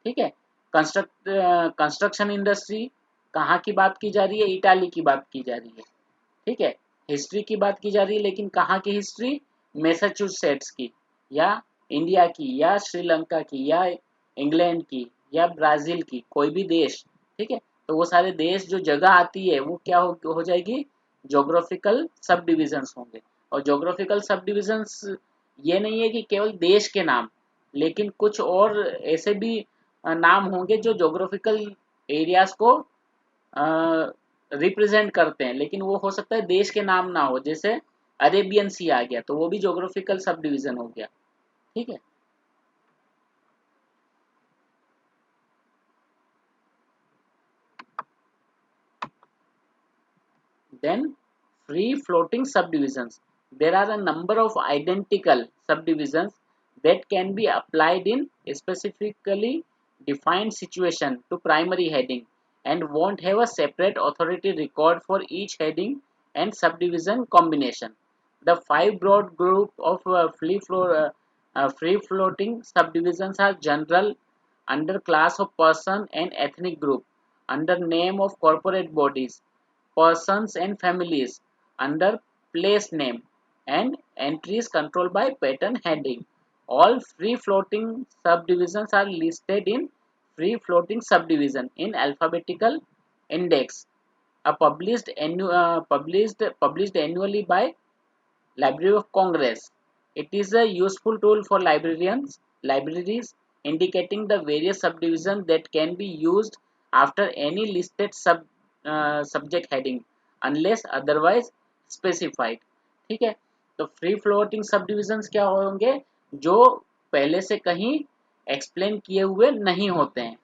ठीक है। कंस्ट्रक्शन इंडस्ट्री कहाँ की बात की जा रही है, इटाली की बात की जा रही है, ठीक है। हिस्ट्री की बात की जा रही है, लेकिन कहाँ की हिस्ट्री, मैसाचुसेट्स की, या इंडिया की, या श्रीलंका की, या इंग्लैंड की, या ब्राजील की, कोई भी देश, ठीक है। तो वो सारे देश जो जगह आती है वो क्या हो जाएगी, ज्योग्राफिकल सब डिविजन्स होंगे। और ज्योग्राफिकल सब डिविजन्स ये नहीं है कि केवल देश के नाम, लेकिन कुछ और ऐसे भी नाम होंगे जो ज्योग्राफिकल एरियाज को रिप्रेजेंट करते हैं, लेकिन वो हो सकता है देश के नाम ना हो, जैसे अरेबियन सी आ गया तो वो भी ज्योग्राफिकल सब डिवीजन हो गया, ठीक है। Then free floating subdivisions. There are a number of identical subdivisions that can be applied in specifically defined situation to primary heading and won't have a separate authority record for each heading and subdivision combination. The five broad group of free floating subdivisions are general under class of person and ethnic group, under name of corporate bodies, persons and families, under place name, and entries controlled by pattern heading. All free floating subdivisions are listed in free floating subdivision in alphabetical index, published annually by Library of Congress. It is a useful tool for libraries, indicating the various subdivisions that can be used after any listed subject heading, unless otherwise specified. ठीक है, तो free floating सब divisions क्या होंगे, जो पहले से कहीं एक्सप्लेन किए हुए नहीं होते हैं,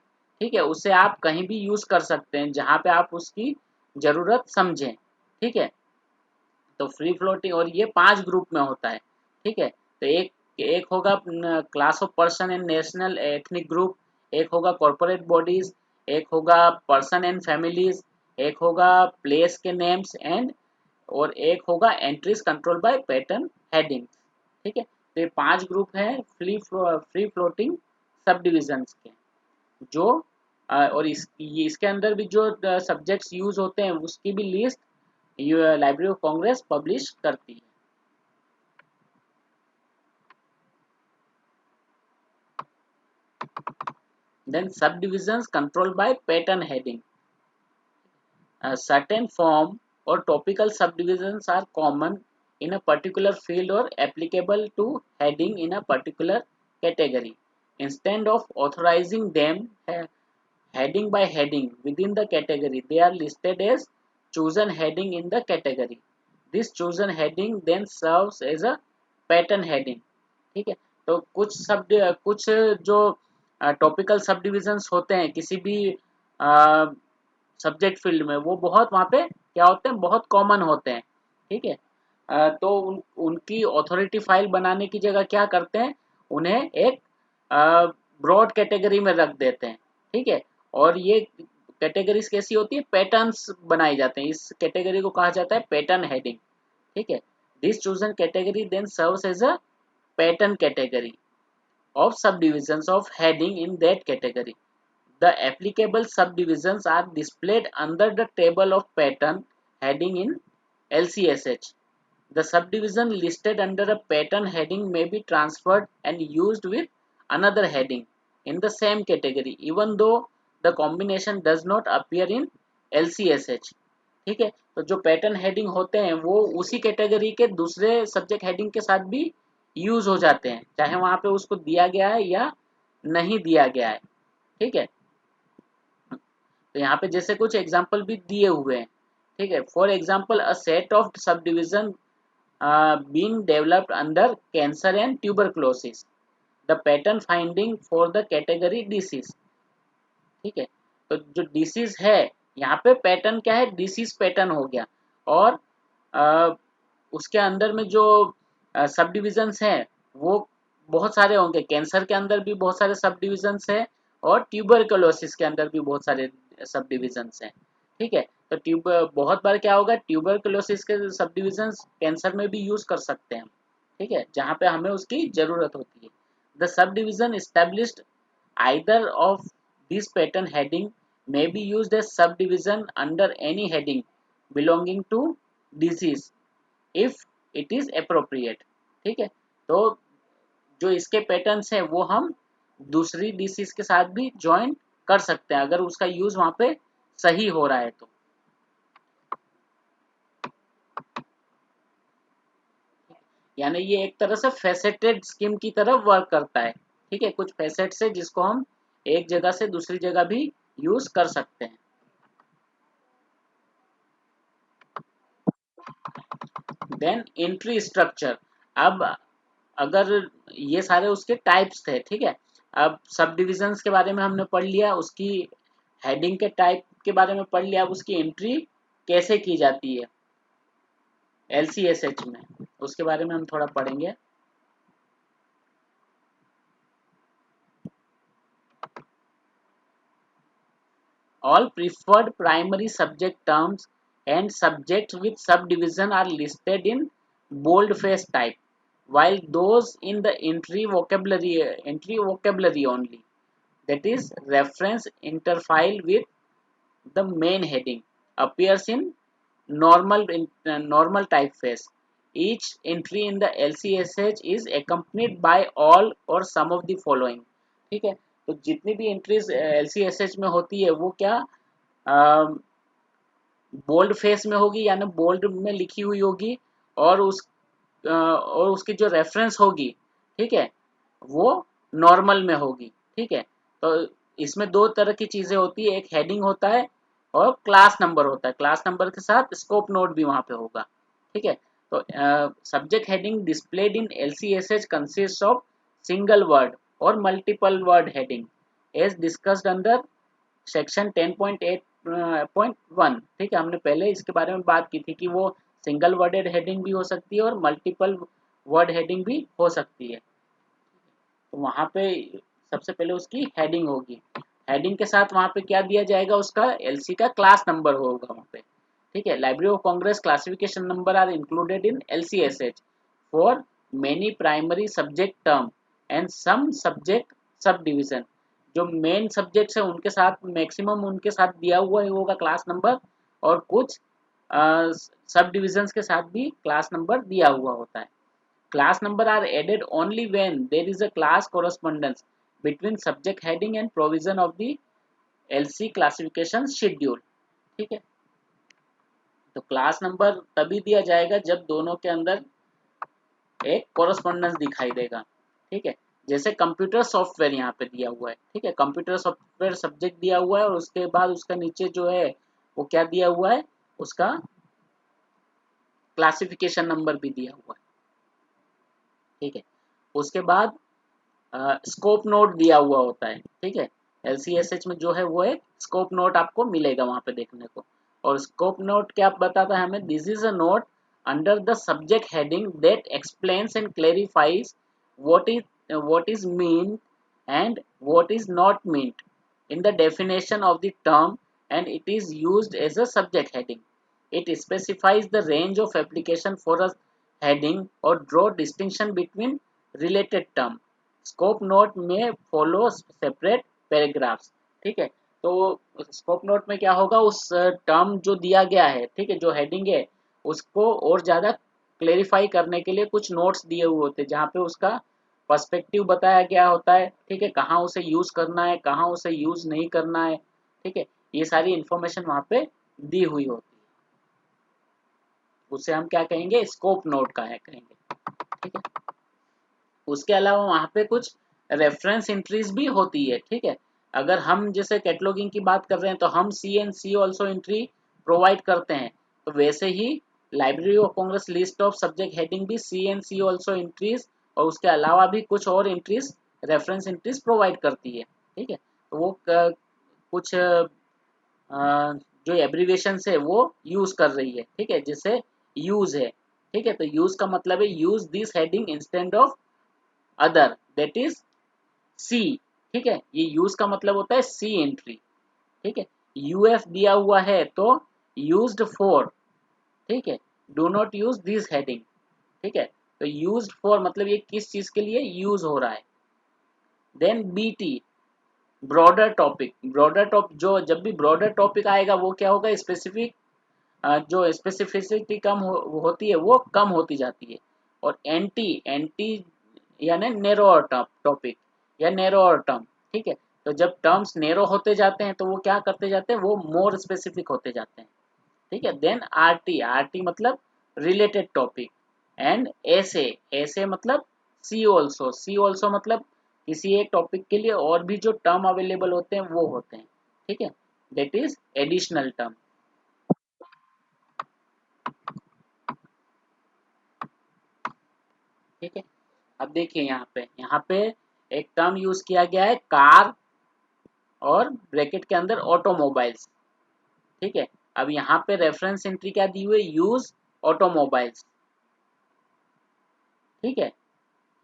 ठीक है, उसे आप कहीं भी यूज कर सकते हैं जहां पे आप उसकी जरूरत समझें, ठीक है। तो फ्री फ्लोटिंग और ये 5 ग्रुप में होता है, ठीक है। तो एक एक होगा class of person and national ethnic group, एक होगा कॉर्पोरेट बॉडीज, एक होगा पर्सन एंड फैमिलीज, एक होगा प्लेस के नेम्स एंड, और एक होगा entries control by pattern heading, ठीक है। तो ये 5 ग्रुप हैं फ्री फ्लोटिंग सब डिविजन्स के, जो और इसके अंदर भी जो सब्जेक्ट्स यूज होते हैं उसकी भी list library of Congress publish करती है। देन सब divisions controlled by pattern heading, certain form or topical subdivisions are common in a particular field or applicable to heading in a particular category. Instead of authorizing them heading by heading within the category, they are listed as chosen heading in the category. This chosen heading then serves as a pattern heading. ठीक है, तो कुछ जो topical सब divisions होते हैं किसी भी सब्जेक्ट फील्ड में, वो बहुत वहाँ पे क्या होते हैं, बहुत कॉमन होते हैं। ठीक है, तो उनकी ऑथोरिटी फाइल बनाने की जगह क्या करते हैं, उन्हें एक ब्रॉड कैटेगरी में रख देते हैं। ठीक है, और ये कैटेगरीज कैसी होती है, पैटर्न्स बनाए जाते हैं, इस कैटेगरी को कहा जाता है पैटर्न हेडिंग। ठीक है, this chosen category then serves as a pattern category of subdivisions of heading in that category. The applicable subdivisions are displayed under the table of pattern heading in LCSH. The subdivision listed under a pattern heading may be transferred and used with another heading in the same category even though the combination does not appear in LCSH. ठीक है, तो जो pattern heading होते हैं वो उसी category के दूसरे सब्जेक्ट हेडिंग के साथ भी यूज हो जाते हैं, चाहे वहां पे उसको दिया गया है या नहीं दिया गया है। ठीक है, तो यहाँ पे जैसे कुछ एग्जांपल भी दिए हुए हैं। ठीक है, for example a set of sub division being developed under cancer and tuberculosis. The pattern finding for the category disease. ठीक है, तो जो डिसीज है यहाँ पे पैटर्न क्या है, डिसीज पैटर्न हो गया। और अ, उसके अंदर में जो सब डिविजन्स हैं वो बहुत सारे होंगे। कैंसर के अंदर भी बहुत सारे सब डिविजन्स हैं और ट्यूबरकुलोसिस के अंदर भी बहुत सारे सब डिविजन्स हैं। ठीक है, तो बहुत बार क्या होगा, ट्यूबरकुलोसिस के सब डिविजन्स कैंसर में भी यूज कर सकते हैं। ठीक है, जहाँ पे हमें उसकी जरूरत होती है। The sub division established either of these pattern heading may be used as subdivision under any heading belonging to disease if it is appropriate। ठीक है, तो जो इसके पैटर्न्स हैं वो हम दूसरी डिसीज के साथ भी ज्वाइन कर सकते हैं अगर उसका यूज वहां पे सही हो रहा है तो। यानी ये एक तरह से फैसेटेड स्कीम की तरह वर्क करता है। ठीक है, कुछ फैसेट्स है जिसको हम एक जगह से दूसरी जगह भी यूज कर सकते हैं। Then entry structure. अब अगर ये सारे उसके टाइप्स थे, ठीक है, अब सब डिविजन्स के बारे में हमने पढ़ लिया, उसकी हेडिंग के टाइप के बारे में पढ़ लिया, अब उसकी एंट्री कैसे की जाती है LCSH में, उसके बारे में हम थोड़ा पढ़ेंगे। All preferred primary subject terms and subjects with subdivision are listed in boldface type, while those in the entry vocabulary only, that is reference interfile with the main heading, appears in normal typeface. Each entry in the LCSH is accompanied by all or some of the following। ठीक है, तो जितनी भी entries LCSH में होती है वो क्या बोल्ड फेस में होगी, यानी बोल्ड में लिखी हुई होगी, और और उसकी जो रेफरेंस होगी, ठीक है, वो नॉर्मल में होगी। ठीक है, तो इसमें दो तरह की चीजें होती है, एक हेडिंग होता है और क्लास नंबर होता है। क्लास नंबर के साथ स्कोप नोट भी वहां पे होगा। ठीक है, तो subject heading displayed in LCSH consist of single word और multiple word heading as discussed under section 10.8.1। ठीक है, हमने पहले इसके बारे में बात की थी कि वो सिंगल वर्डेड हेडिंग भी हो सकती है और मल्टीपल वर्ड हेडिंग भी हो सकती है। तो वहां पे सबसे पहले उसकी हेडिंग होगी, हेडिंग के साथ वहां पे क्या दिया जाएगा, उसका LC का क्लास नंबर होगा वहां पे। ठीक है, library of Congress classification number are included in LCSH for many primary subject term and some subject subdivision. जो मेन सब्जेक्ट्स है उनके साथ मैक्सिमम उनके साथ दिया हुआ ही होगा क्लास नंबर, और कुछ सब डिविजन्स के साथ भी क्लास नंबर दिया हुआ होता है। Class number are added only when there is a class correspondence between subject heading and provision of the LC classification schedule। ठीक है, तो क्लास नंबर तभी दिया जाएगा जब दोनों के अंदर एक कॉरेस्पॉन्डेंस दिखाई देगा। ठीक है, जैसे कंप्यूटर सॉफ्टवेयर यहाँ पे दिया हुआ है। ठीक है, कंप्यूटर सॉफ्टवेयर सब्जेक्ट दिया हुआ है और उसके बाद उसका नीचे जो है वो क्या दिया हुआ है, उसका क्लासिफिकेशन नंबर भी दिया हुआ है, ठीक है। उसके बाद स्कोप नोट दिया हुआ होता है, ठीक है। LCSH में जो है वो एक स्कोप नोट आपको मिलेगा वहां पे देखने को। और स्कोप नोट क्या बताता है हमें, this is a note under the subject heading that explains and clarifies what is mean and what is not meant in the definition of the term, and it is used as a subject heading. It specifies the range of application for a heading or draw distinction between related term. Scope note में follow separate paragraphs, ठीक है। तो scope note में क्या होगा, उस term जो दिया गया है, ठीक है, जो हेडिंग है उसको और ज़्यादा क्लेरिफाई करने के लिए कुछ नोट्स दिए हुए होते हैं जहाँ पे उसका पर्सपेक्टिव बताया गया होता है, ठीक है, कहाँ उसे यूज़ करना है, कहाँ उसे यूज़ नहीं करना है, ठीक है। ये सारी इन्फॉर्मेशन वहाँ पे दी हुई होती है, उसे हम क्या कहेंगे, स्कोप नोट का है कहेंगे, ठीक है। उसके अलावा वहाँ पे कुछ रेफरेंस एंट्रीज भी होती है, ठीक है। अगर हम जैसे कैटलॉगिंग की बात कर रहे हैं तो हम see and see also entry provide करते हैं, तो वैसे ही library of Congress list of subject heading भी see and see also entries और उसके अलावा भी कुछ और एंट्रीज, रेफरेंस एंट्रीज प्रोवाइड करती है, ठीक है। तो वो कुछ जो एब्रीविएशन है वो यूज कर रही है, ठीक है, जैसे यूज है, ठीक है। तो यूज का मतलब है use this heading instead of other, that is see, ठीक है। ये यूज का मतलब होता है सी एंट्री, ठीक है। यूएफ दिया हुआ है तो यूज्ड फॉर, ठीक है, do not use this heading, ठीक है। तो यूज्ड फॉर मतलब ये किस चीज के लिए यूज हो रहा है। Then BT, broader topic, broader topic, जो जब भी ब्रॉडर टॉपिक आएगा वो क्या होगा, स्पेसिफिक, जो स्पेसिफिसिटी होती है वो कम होती जाती है। और एंटी, एंटी यानी नैरोअर टॉपिक या नैरोअर टर्म, ठीक है। तो जब टर्म्स नैरो होते जाते हैं तो वो क्या करते जाते हैं, वो मोर स्पेसिफिक होते जाते हैं, ठीक है। देन आरटी, आरटी मतलब रिलेटेड टॉपिक। एंड एसे, एसे मतलब सी ऑल्सो, सी ऑल्सो मतलब किसी एक टॉपिक के लिए और भी जो टर्म अवेलेबल होते हैं वो होते हैं, ठीक है, दैट इज एडिशनल टर्म, ठीक है। अब देखिए यहाँ पे एक टर्म यूज किया गया है कार और ब्रैकेट के अंदर ऑटोमोबाइल्स, ठीक है। अब यहाँ पे रेफरेंस एंट्री क्या दी हुई है, यूज ऑटोमोबाइल्स, ठीक है,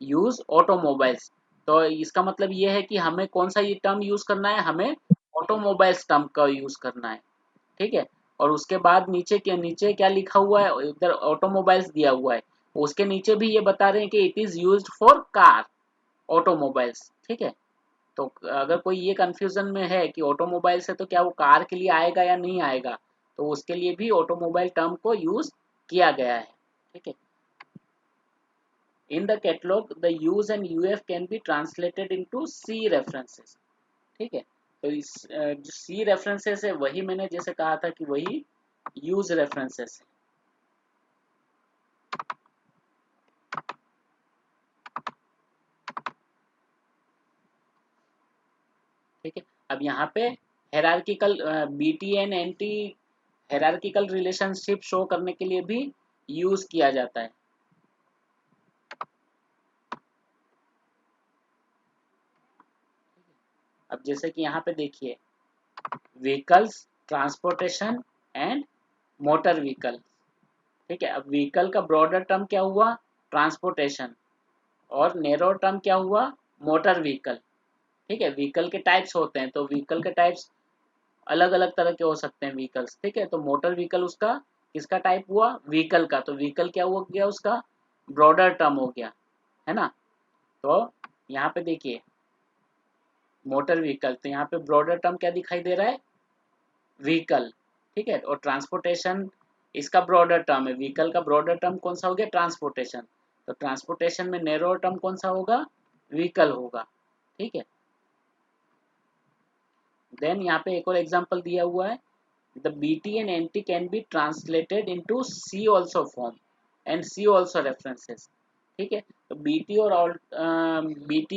यूज ऑटोमोबाइल्स। तो इसका मतलब ये है कि हमें कौन सा ये टर्म यूज करना है, हमें ऑटोमोबाइल्स टर्म का यूज करना है, ठीक है। और उसके बाद नीचे क्या लिखा हुआ है, इधर ऑटोमोबाइल्स दिया हुआ है, उसके नीचे भी ये बता रहे हैं कि it is used for car automobiles, ठीक है। तो अगर कोई ये कंफ्यूजन में है कि ऑटोमोबाइल्स है तो क्या वो कार के लिए आएगा या नहीं आएगा, तो उसके लिए भी ऑटोमोबाइल टर्म को यूज किया गया है, ठीक है। In the catalogue the use and UF can be translated into see references, ठीक है। तो इस जो सी रेफरेंसेस है वही मैंने जैसे कहा था कि वही यूज रेफरेंसेस है, ठीक है। अब यहाँ पे hierarchical BT and anti hierarchical relationship show करने के लिए भी यूज किया जाता है। अब जैसे कि यहाँ पे देखिए, vehicles, transportation and motor vehicle, ठीक है। अब व्हीकल का ब्रॉडर टर्म क्या हुआ, ट्रांसपोर्टेशन, और नैरो टर्म क्या हुआ, मोटर व्हीकल, ठीक है। व्हीकल के टाइप्स होते हैं, तो व्हीकल के टाइप्स अलग अलग तरह के हो सकते हैं व्हीकल्स, ठीक है। तो मोटर व्हीकल उसका किसका टाइप हुआ, व्हीकल का, तो व्हीकल क्या हो गया, उसका ब्रॉडर टर्म हो गया, है ना। तो यहाँ पे देखिए मोटर व्हीकल, तो यहाँ पे ब्रॉडर टर्म क्या दिखाई दे रहा है, व्हीकल, ठीक है। और ट्रांसपोर्टेशन इसका ब्रॉडर टर्म है, व्हीकल का ब्रॉडर टर्म कौन सा हो गया, ट्रांसपोर्टेशन। तो ट्रांसपोर्टेशन में नैरो टर्म कौन सा होगा, व्हीकल होगा, ठीक है। देन यहाँ पे एक और एग्जांपल दिया हुआ है, the BT and NT can be translated into see also form and see also references, ठीक है। तो बीटी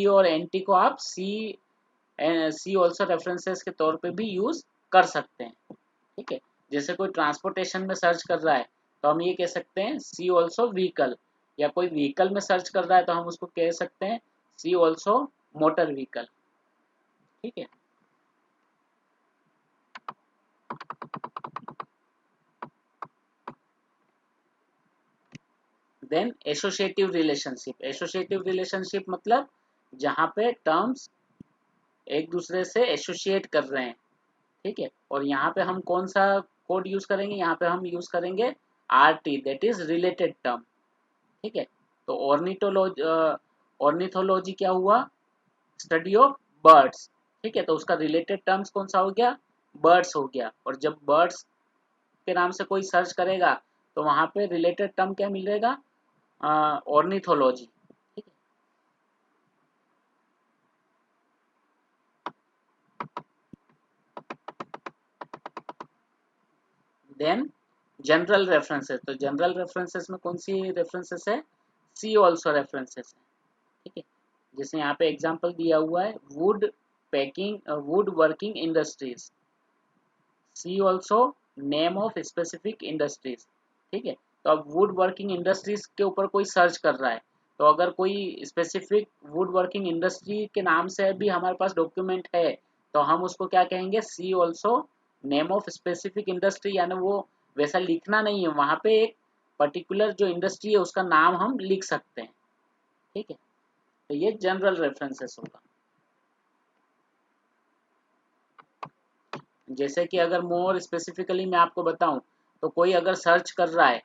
और एनटी को आप सी आल्सो रेफरेंसेस के तौर पे भी यूज कर सकते हैं, ठीक है। जैसे कोई ट्रांसपोर्टेशन में सर्च कर रहा है तो हम ये कह सकते हैं सी ऑल्सो व्हीकल, या कोई व्हीकल में सर्च कर रहा है तो हम उसको कह सकते हैं सी ऑल्सो मोटर व्हीकल। ठीक है। देन एसोसिएटिव रिलेशनशिप मतलब जहां पे टर्म्स एक दूसरे से एसोसिएट कर रहे हैं। ठीक है। और यहाँ पे हम कौन सा कोड यूज करेंगे, यहाँ पे हम यूज करेंगे RT, that is related term. ठीक है। तो ऑर्निथोलॉजी क्या हुआ, स्टडी ऑफ बर्ड्स। ठीक है। तो उसका रिलेटेड टर्म्स कौन सा हो गया, बर्ड्स हो गया। और जब बर्ड्स के नाम से कोई सर्च करेगा तो वहां पे रिलेटेड टर्म क्या मिलेगा, ऑर्निथोलॉजी। ठीक है। देन जनरल रेफरेंसेस, तो जनरल रेफरेंसेस में कौन सी रेफरेंसेस है, सी ऑल्सो रेफरेंसेस है। ठीक है। जैसे यहाँ पे एग्जांपल दिया हुआ है wood working industries, see also name of specific industries. ठीक है। तो अब वुड वर्किंग इंडस्ट्रीज के ऊपर कोई सर्च कर रहा है, तो अगर कोई स्पेसिफिक वुड वर्किंग इंडस्ट्री के नाम से भी हमारे पास डॉक्यूमेंट है तो हम उसको क्या कहेंगे, see also name of specific industry, यानी वो वैसा लिखना नहीं है, वहां पे एक पर्टिकुलर जो इंडस्ट्री है उसका नाम हम लिख सकते हैं। ठीक है। तो ये जनरल रेफरेंसेस होगा। जैसे कि अगर मोर स्पेसिफिकली मैं आपको बताऊं, तो कोई अगर सर्च कर रहा है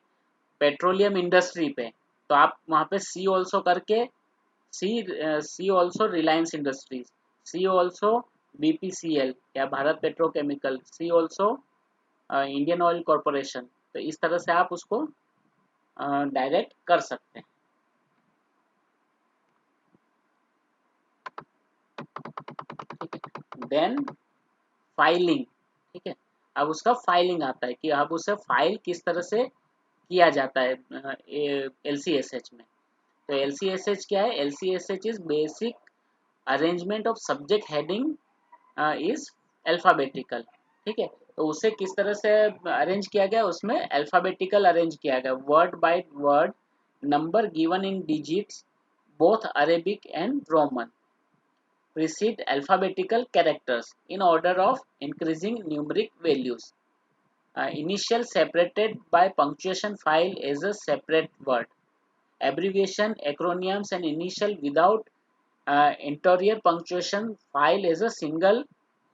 पेट्रोलियम इंडस्ट्री पे, तो आप वहां पे सी ऑल्सो करके सी सी also Reliance industries, see also BPCL या भारत पेट्रोकेमिकल, सी ऑल्सो इंडियन ऑयल कॉरपोरेशन, तो इस तरह से आप उसको डायरेक्ट कर सकते हैं। ठीक है। Then filing. ठीक है। अब उसका फाइलिंग आता है कि अब उसे फाइल किस तरह से किया जाता है LCSH में। तो LCSH क्या है, LCSH is basic arrangement of subject heading is alphabetical. ठीक है। तो उसे किस तरह से अरेंज किया गया, उसमें अल्फाबेटिकल अरेंज किया गया, word by word, number given in digits both Arabic and Roman, precede alphabetical characters in order of increasing numeric values. Initial separated by punctuation file as a separate word. Abbreviation, acronyms and initial without interior punctuation file as a single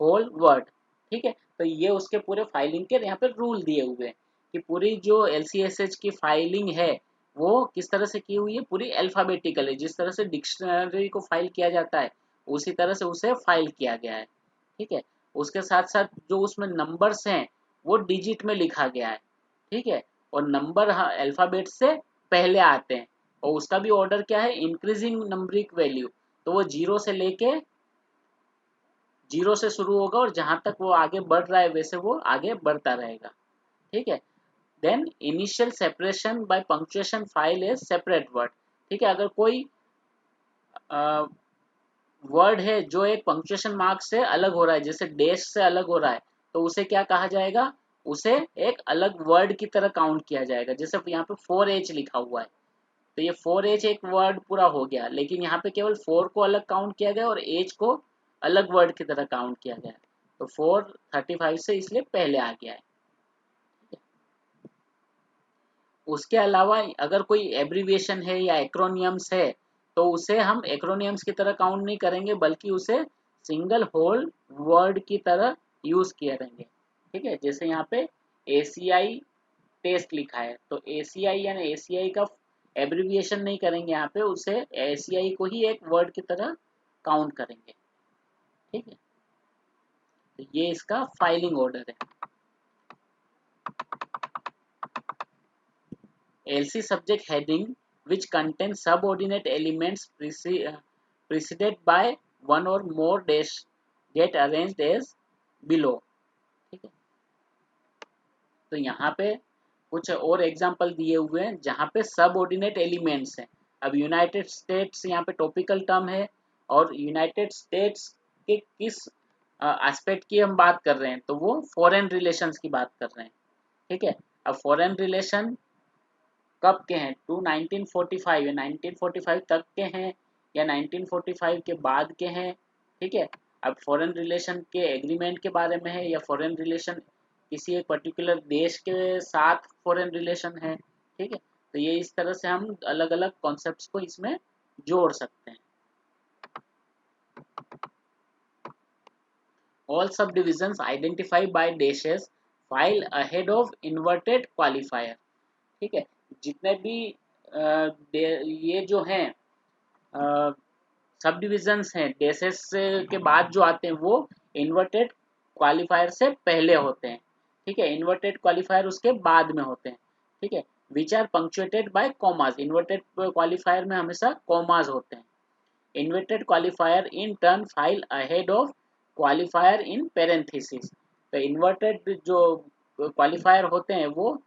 whole word. ठीक है। तो ये उसके पूरे filing के यहाँ पे rule दिए हुए हैं कि पूरी जो LCSH की फाइलिंग है वो किस तरह से की हुई है, पूरी अल्फाबेटिकल है, जिस तरह से डिक्शनरी को फाइल किया जाता है उसी तरह से उसे फाइल किया गया है। ठीक है। उसके साथ साथ जो उसमें नंबर्स हैं वो डिजिट में लिखा गया है। ठीक है। और नंबर अल्फाबेट से पहले आते हैं, और उसका भी ऑर्डर क्या है, इंक्रीजिंग नंबरिक वैल्यू, तो वो जीरो से शुरू होगा और जहां तक वो आगे बढ़ रहा है वैसे वो आगे बढ़ता रहेगा। ठीक है। Then initial separation by punctuation file is separate word. ठीक है। अगर कोई वर्ड है जो एक पंक्चुएशन मार्क से अलग हो रहा है, जैसे डैश से अलग हो रहा है, तो उसे क्या कहा जाएगा, उसे एक अलग वर्ड की तरह काउंट किया जाएगा। जैसे यहाँ पे 4H लिखा हुआ है, तो ये 4H एक वर्ड पूरा हो गया, लेकिन यहाँ पे केवल 4 को अलग काउंट किया गया और H को अलग वर्ड की तरह काउंट किया गया। तो 4 35 से इसलिए पहले आ गया है। उसके अलावा अगर कोई एब्रीविएशन है या एक्रोनियम्स है तो उसे हम एक्रोनियम्स की तरह काउंट नहीं करेंगे, बल्कि उसे सिंगल होल वर्ड की तरह यूज किया करेंगे। ठीक है। जैसे यहाँ पे ACI टेस्ट लिखा है, तो ACI यानी ACI का एब्रीविएशन नहीं करेंगे, यहाँ पे उसे ACI को ही एक वर्ड की तरह काउंट करेंगे। ठीक है। तो ये इसका फाइलिंग ऑर्डर है। LC subject heading which contains subordinate elements preceded by one or more dash get arranged as below। ठीक है। तो यहाँ पे कुछ और एग्जांपल दिए हुए हैं जहाँ पे सबऑर्डिनेट एलिमेंट्स हैं। अब यूनाइटेड स्टेट्स यहाँ पे टॉपिकल टर्म है, और यूनाइटेड स्टेट्स के किस एस्पेक्ट की हम बात कर रहे हैं, तो वो फॉरेन रिलेशंस की बात कर रहे हैं। ठीक है। अब फॉरेन रिलेशन कब के हैं, टू 1945 या 1945 तक के हैं या 1945 के बाद के हैं। ठीक है, अब फॉरेन रिलेशन के एग्रीमेंट के बारे में है या फॉरेन रिलेशन किसी एक पर्टिकुलर देश के साथ फॉरेन रिलेशन है। ठीक है, तो ये इस तरह से हम अलग अलग कॉन्सेप्ट्स को इसमें जोड़ सकते हैं। All subdivisions identified by dashes file ahead of inverted qualifier। ठीक है, जितने भी ये जो हैं सब डिविजन्स हैं डेसेस के बाद जो आते हैं वो इन्वर्टेड क्वालिफायर से पहले होते हैं। ठीक है, इन्वर्टेड क्वालिफायर उसके बाद में होते हैं। ठीक है, which are punctuated by commas. Inverted qualifier में हमेशा कॉमास होते हैं। Inverted qualifier in turn file ahead of qualifier in parenthesis. तो इन्वर्टेड जो क्वालिफायर होते हैं वो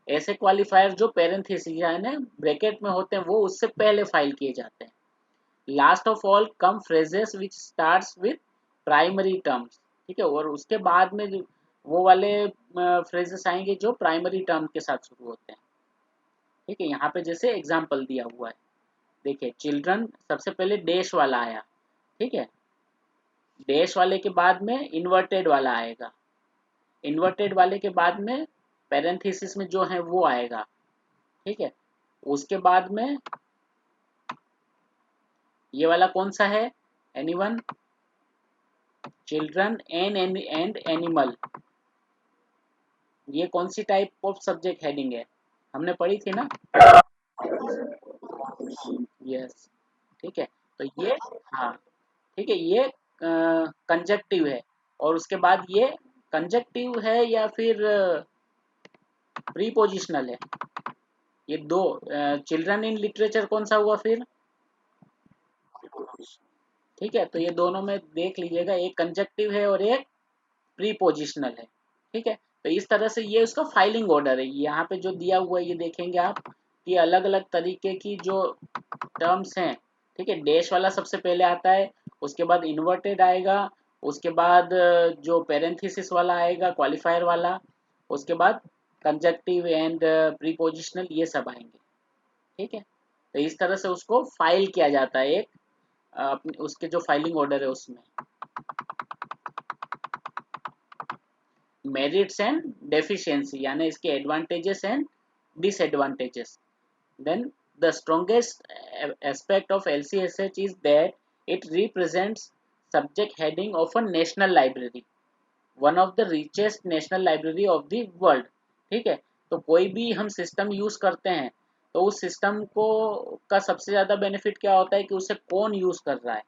ऐसे क्वालिफायर जो पेरेंथेसिस यानी ब्रैकेट में होते हैं वो उससे पहले फाइल किए जाते हैं। Last of all come phrases which starts with primary terms. ठीक है, और उसके बाद में वो वाले फ्रेजेस आएंगे जो प्राइमरी टर्म के साथ शुरू होते हैं। ठीक है, यहाँ पे जैसे एग्जाम्पल दिया हुआ है, देखिए चिल्ड्रन सबसे पहले डैश वाला आया। ठीक है, डैश वाले के बाद में इन्वर्टेड वाला आएगा, इन्वर्टेड वाले के बाद में पैरेंथेसिस में जो है वो आएगा। ठीक है, उसके बाद में ये वाला कौन सा है, एनीवन, चिल्ड्रन एंड एनिमल। ये कौन सी टाइप ऑफ सब्जेक्ट हेडिंग है, हमने पढ़ी थी ना। यस, ठीक है, तो ये, हाँ ठीक है, ये कंजक्टिव है। और उसके बाद ये कंजक्टिव है या फिर प्रीपोजिशनल है, ये दो। चिल्ड्रन इन लिटरेचर कौन सा हुआ फिर। ठीक है, तो ये दोनों में देख लीजिएगा, एक कंजक्टिव है और एक प्रीपोजिशनल है। ठीक है, तो इस तरह से ये उसका फाइलिंग ऑर्डर है। यहाँ पे जो दिया हुआ है ये देखेंगे आप कि अलग अलग तरीके की जो टर्म्स हैं। ठीक है, डैश वाला सबसे पहले आता है, उसके बाद इन्वर्टेड आएगा, उसके बाद जो पेरेंथेसिस वाला आएगा क्वालिफायर वाला, उसके बाद कंजक्टिव एंड प्रीपोजिशनल, ये सब आएंगे। ठीक है, तो इस तरह से उसको फाइल किया जाता है एक उसके जो फाइलिंग ऑर्डर है उसमें। मेरिट्स एंड डेफिशिएंसी यानी इसके advantages and disadvantages. Then the strongest aspect of LCSH is that it represents subject heading of a national library, one of the richest national library of the world। ठीक है, तो कोई भी हम system use करते हैं तो उस सिस्टम को का सबसे ज्यादा बेनिफिट क्या होता है कि उसे कौन यूज कर रहा है।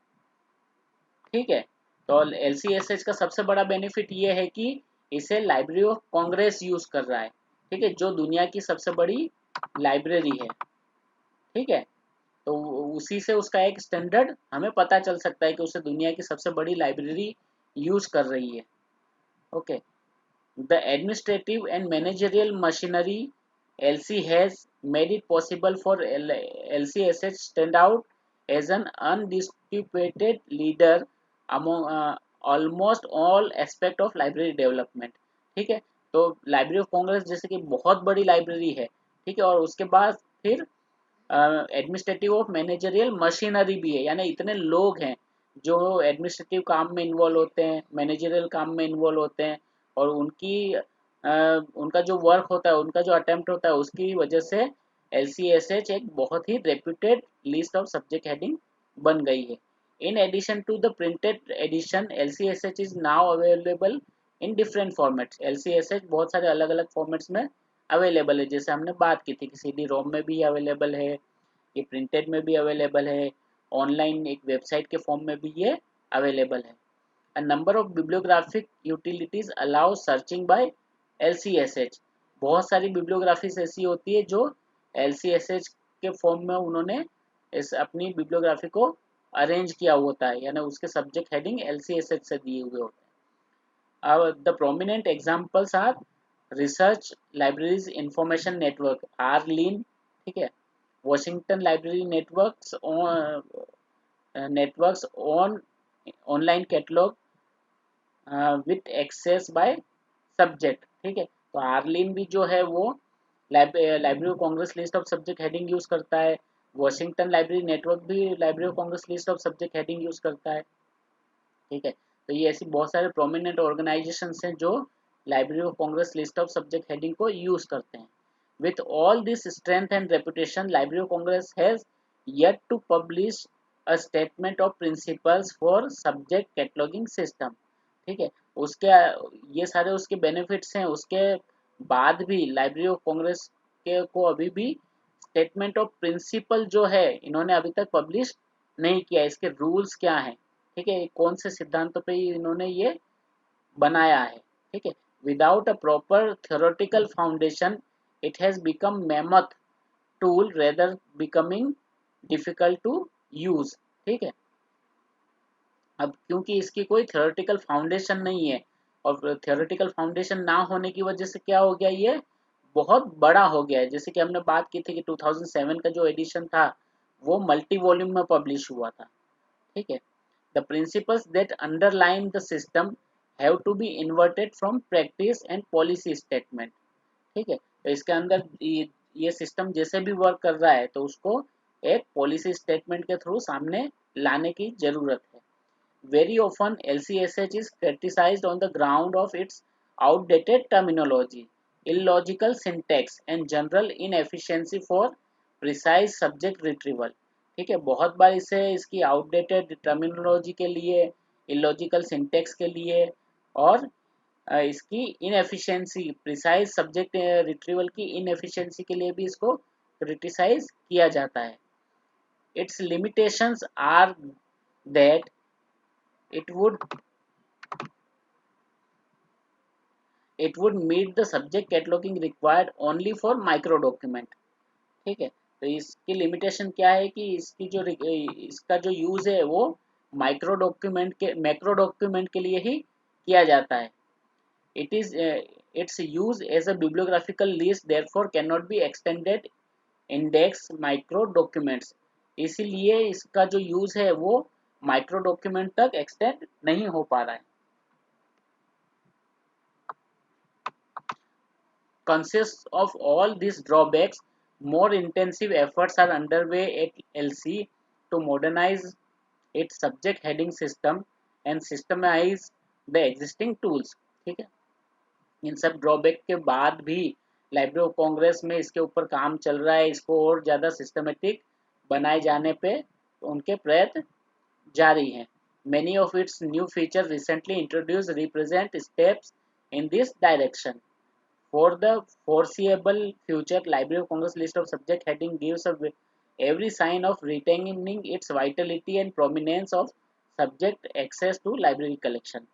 ठीक है, तो LCSH का सबसे बड़ा बेनिफिट ये है कि इसे लाइब्रेरी ऑफ कांग्रेस यूज कर रहा है। ठीक है, जो दुनिया की सबसे बड़ी लाइब्रेरी है। ठीक है, तो उसी से उसका एक स्टैंडर्ड हमें पता चल सकता है कि उसे दुनिया की सबसे बड़ी लाइब्रेरी यूज कर रही है। Okay, the administrative and managerial machinery LC has made it possible for LCSH stand out as an undisputed leader among almost all aspect of library development. ठीक है, तो लाइब्रेरी ऑफ कांग्रेस जैसे कि बहुत बड़ी लाइब्रेरी है। ठीक है, और उसके बाद फिर एडमिनिस्ट्रेटिव ऑफ मैनेजरियल मशीनरी भी है, यानी इतने लोग हैं जो एडमिनिस्ट्रेटिव काम में इन्वॉल्व होते हैं, मैनेजरियल काम में इन्वॉल्व होते हैं, और उनका जो वर्क होता है, उनका जो अटेम्प्ट होता है, उसकी वजह से LCSH एक बहुत ही reputed list of subject heading बन गई है। In addition to the printed edition LCSH is now available in different formats. LCSH बहुत सारे अलग अलग फॉर्मेट्स में अवेलेबल है, जैसे हमने बात की थी कि CD-ROM में भी अवेलेबल है, ये प्रिंटेड में भी अवेलेबल है, ऑनलाइन एक वेबसाइट के फॉर्म में भी ये अवेलेबल है। A number of bibliographic utilities allow searching by LCSH। बहुत सारी बिब्लियोग्राफीज ऐसी होती है जो LCSH के फॉर्म में उन्होंने इस अपनी बिब्लियोग्राफी को अरेंज किया होता है, यानी उसके सब्जेक्ट हेडिंग LCSH से दिए हुए होते हैं। The prominent examples are research libraries information network RLIN. ठीक है, Washington library networks on online catalog with access by subject. ठीक है, तो आर्लिन भी जो है वो library of Congress list of subject heading use करता है। वॉशिंगटन लाइब्रेरी नेटवर्क भी library of Congress list of subject heading use करता है। ठीक है, तो ये ऐसी बहुत सारे प्रोमिनेंट ऑर्गेनाइजेशन हैं जो library of Congress list of subject heading को यूज करते हैं। With all this strength and reputation, library of Congress has yet to publish a statement of principles for subject cataloguing system. ठीक है, उसके ये सारे उसके बेनिफिट्स हैं, उसके बाद भी लाइब्रेरी ऑफ कांग्रेस के को अभी भी स्टेटमेंट ऑफ प्रिंसिपल जो है इन्होंने अभी तक पब्लिश नहीं किया। इसके रूल्स क्या हैं, ठीक है, कौन से सिद्धांतों पे इन्होंने ये बनाया है। ठीक है, without a proper theoretical foundation it has become mammoth tool rather becoming difficult to use. ठीक है, अब क्योंकि इसकी कोई थ्योरेटिकल फाउंडेशन नहीं है और थ्योरेटिकल फाउंडेशन ना होने की वजह से क्या हो गया, ये बहुत बड़ा हो गया है। जैसे कि हमने बात की थी कि 2007 का जो एडिशन था वो मल्टी वॉल्यूम में पब्लिश हुआ था। ठीक है, the principles that underline the system have to be inverted from practice and policy statement. ठीक है, तो इसके अंदर ये सिस्टम जैसे भी वर्क कर रहा है तो उसको एक पॉलिसी स्टेटमेंट के थ्रू सामने लाने की जरूरत है। Very often, LCSH is criticized on the ground of its outdated terminology, illogical syntax, and general inefficiency for precise subject retrieval. ठीक है, बहुत बार इसे इसकी आउटडेटेड टर्मिनोलॉजी के लिए, इलॉजिकल सिंटेक्स के लिए और इसकी इनएफिशिएंसी, प्रिसाइज सब्जेक्ट रिट्रीवल की इनएफिशिएंसी के लिए भी इसको क्रिटिसाइज किया जाता है। Its limitations are that it would it would meet the subject cataloging required only for micro document। ठीक है, तो इसकी लिमिटेशन क्या है कि इसका जो यूज है वो मैक्रो डॉक्यूमेंट के लिए ही किया जाता है। It is its use as a bibliographical list therefore can not be extended index micro documents. इसीलिए इसका जो यूज है वो माइक्रो डॉक्यूमेंट तक एक्सटेंड नहीं हो पा रहा है। Consists of all these drawbacks, more intensive efforts are underway at LC to modernize its subject heading system and systemize the existing tools। ठीक है, इन सब ड्रॉबैक के बाद भी लाइब्रेरी ऑफ कांग्रेस में इसके ऊपर काम चल रहा है। इसको और ज़्यादा सिस्टमेटिक बनाए जाने पे उनके प्रयत्न जारी हैं। Many of its new features recently introduced represent steps in this direction। For the foreseeable future, Library of Congress list of subject heading gives every sign of retaining its vitality and prominence of subject access to library collection।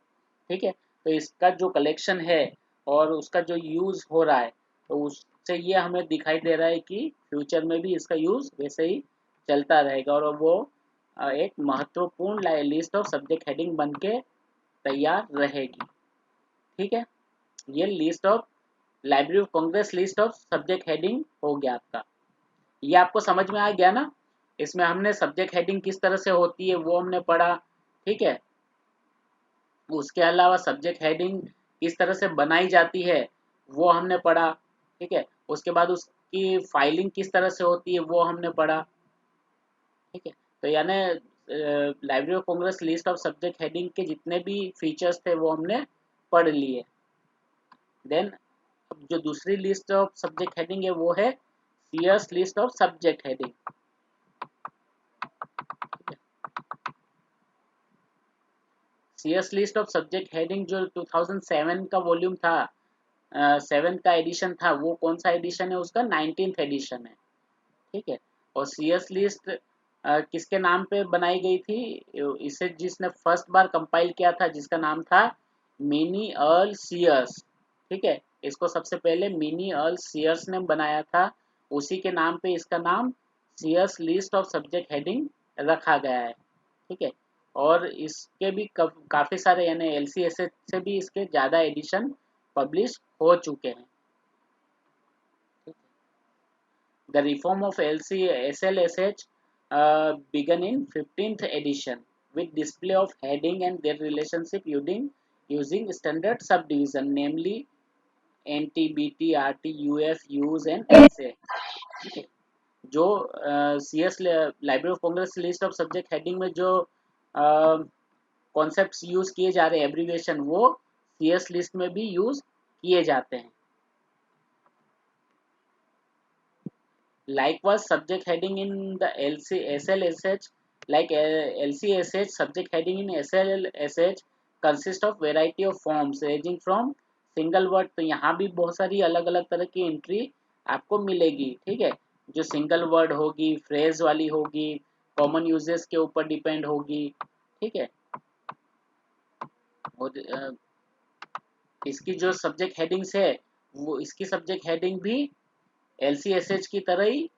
ठीक है, तो इसका जो collection है और उसका जो use हो रहा है तो उससे ये हमें दिखाई दे रहा है कि फ्यूचर में भी इसका यूज वैसे ही चलता रहेगा और वो एक महत्वपूर्ण लिस्ट ऑफ सब्जेक्ट हेडिंग बन के तैयार रहेगी। ठीक है, ये list of library of Congress list of subject heading हो गया आपका। ये आपको समझ में आ गया ना, इसमें हमने सब्जेक्ट हेडिंग किस तरह से होती है वो हमने पढ़ा। ठीक है, उसके अलावा सब्जेक्ट हेडिंग किस तरह से बनाई जाती है वो हमने पढ़ा। ठीक है, उसके बाद उसकी फाइलिंग किस तरह से होती है वो हमने पढ़ा। ठीक है, तो यानी library of Congress list of subject heading के जितने भी फीचर्स थे वो हमने पढ़ लिए। देन जो दूसरी लिस्ट ऑफ सब्जेक्ट हेडिंग है वो है CS list of subject heading. CS list of subject heading जो 2007 का वॉल्यूम था, 7 का एडिशन था, वो कौन सा एडिशन है उसका 19th एडिशन है। ठीक है, और सीएस लिस्ट किसके नाम पे बनाई गई थी, इसे जिसने फर्स्ट बार कंपाइल किया था जिसका नाम था मिनी अर्ल सीयर्स। ठीक है, इसको सबसे पहले मिनी अर्ल सीयर्स ने बनाया था, उसी के नाम पे इसका नाम Sears list of subject heading रखा गया है। ठीक है, और इसके भी काफ़ी सारे यानी LCSH से भी इसके ज़्यादा एडिशन पब्लिश हो चुके हैं। The reform of SLSH began in 15th edition with display of heading and their relationship using standard subdivision, namely NT, BT, RT, UF, use and ऐसे। ठीक है, जो CS library of Congress list of subject heading में जो concepts use किए जा रहे हैं एब्रीविएशन, वो CS लिस्ट में भी यूज किए जाते हैं। Likewise, subject heading in the SLSH, like LCSH, subject heading in SLSH consist of variety of forms ranging from single word। तो यहाँ भी बहुत सारी अलग अलग तरह की एंट्री आपको मिलेगी। ठीक है, जो सिंगल वर्ड होगी, फ्रेज वाली होगी, कॉमन यूजेस के ऊपर डिपेंड होगी। ठीक है, और इसकी जो सब्जेक्ट हेडिंग्स है, वो इसकी सब्जेक्ट हेडिंग भी LCSH की तरह ही